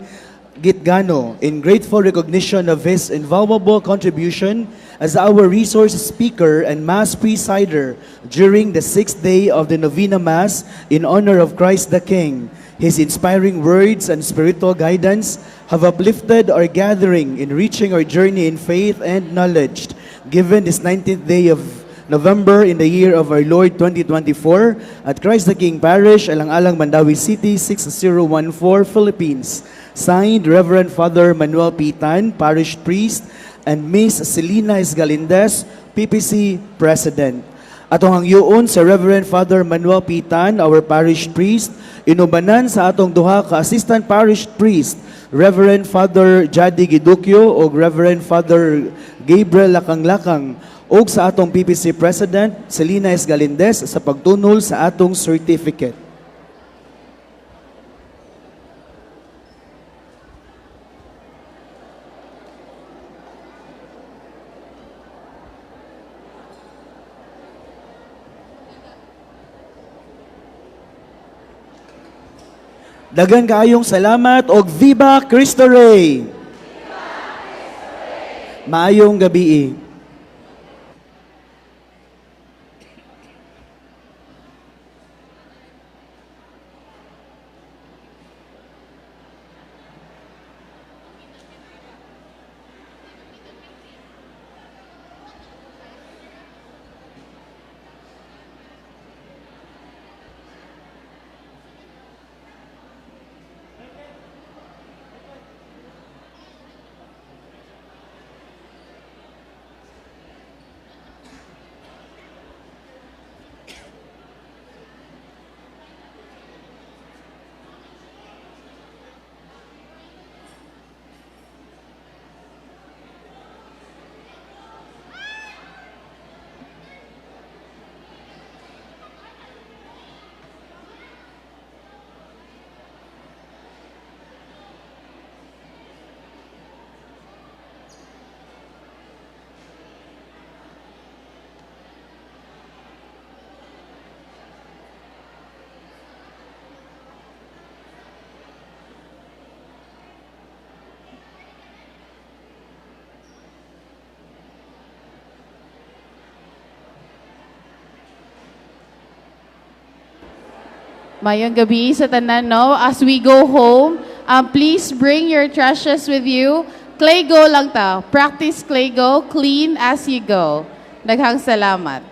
Gitgano in grateful recognition of his invaluable contribution as our resource speaker and Mass presider during the sixth day of the Novena Mass in honor of Christ the King. His inspiring words and spiritual guidance have uplifted our gathering in reaching our journey in faith and knowledge. Given this 19th day of November in the year of our Lord 2024 at Christ the King Parish, Alang-Alang, Mandawi City, 6014, Philippines. Signed, Reverend Father Manuel P. Tan, Parish Priest, and Miss Selena Esgalindez, PPC President. Atong hangyoon sa Reverend Father Manuel P. Tan, our Parish Priest, inubanan sa atong duha ka Assistant Parish Priest, Reverend Father Jadi Gidukyo o Reverend Father Gabriel Lakang-Lakang, o sa atong PPC President, Selena Esgalindez, sa pagtunol sa atong certificate. Daghang kaayong salamat og Viva Cristo Rey! Maayong gabi. Mayong gabi sa tanan, no? As we go home, please bring your trashes with you. Clay go lang ta. Practice clay go, clean as you go. Daghang salamat.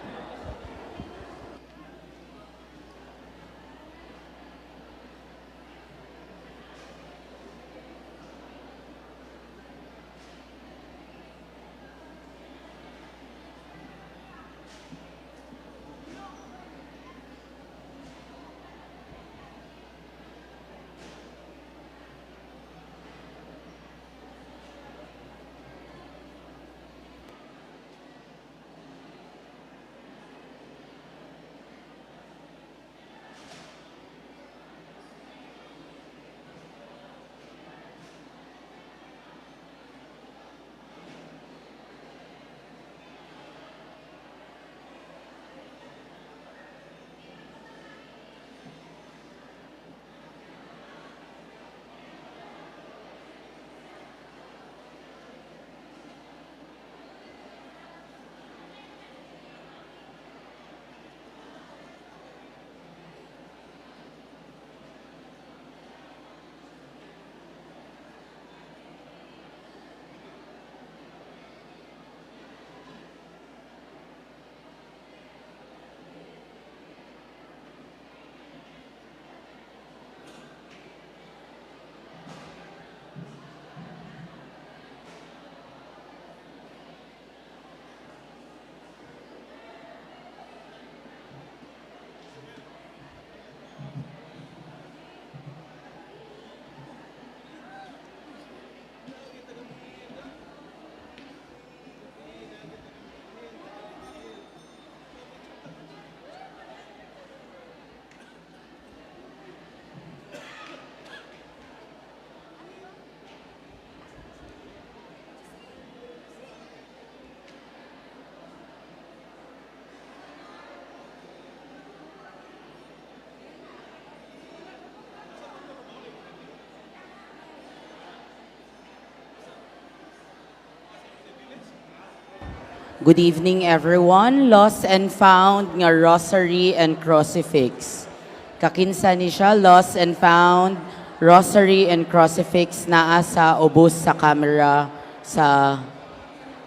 Good evening, everyone. Lost and found nga rosary and crucifix. Kakinsa ni siya, lost and found, rosary and crucifix naa sa ubos sa camera sa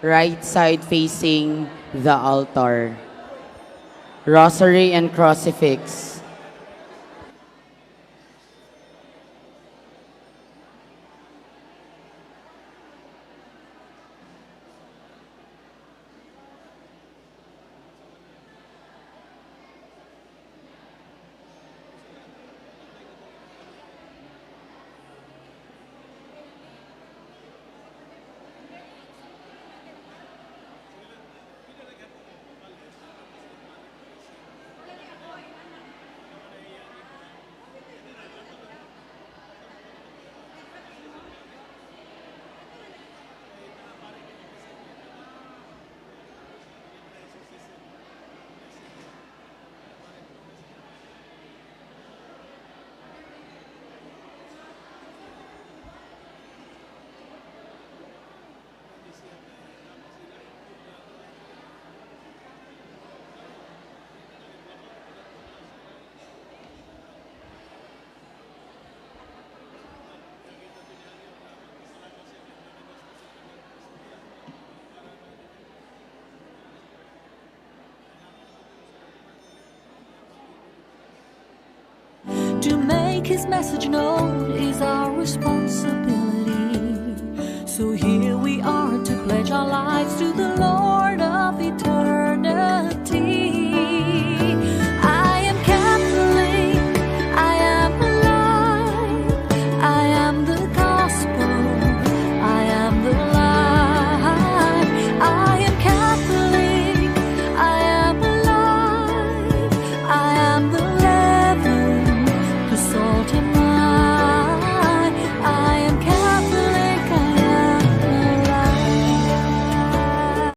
right side facing the altar. Rosary and crucifix. To make his message known is our responsibility. So here we are to pledge our lives to the Lord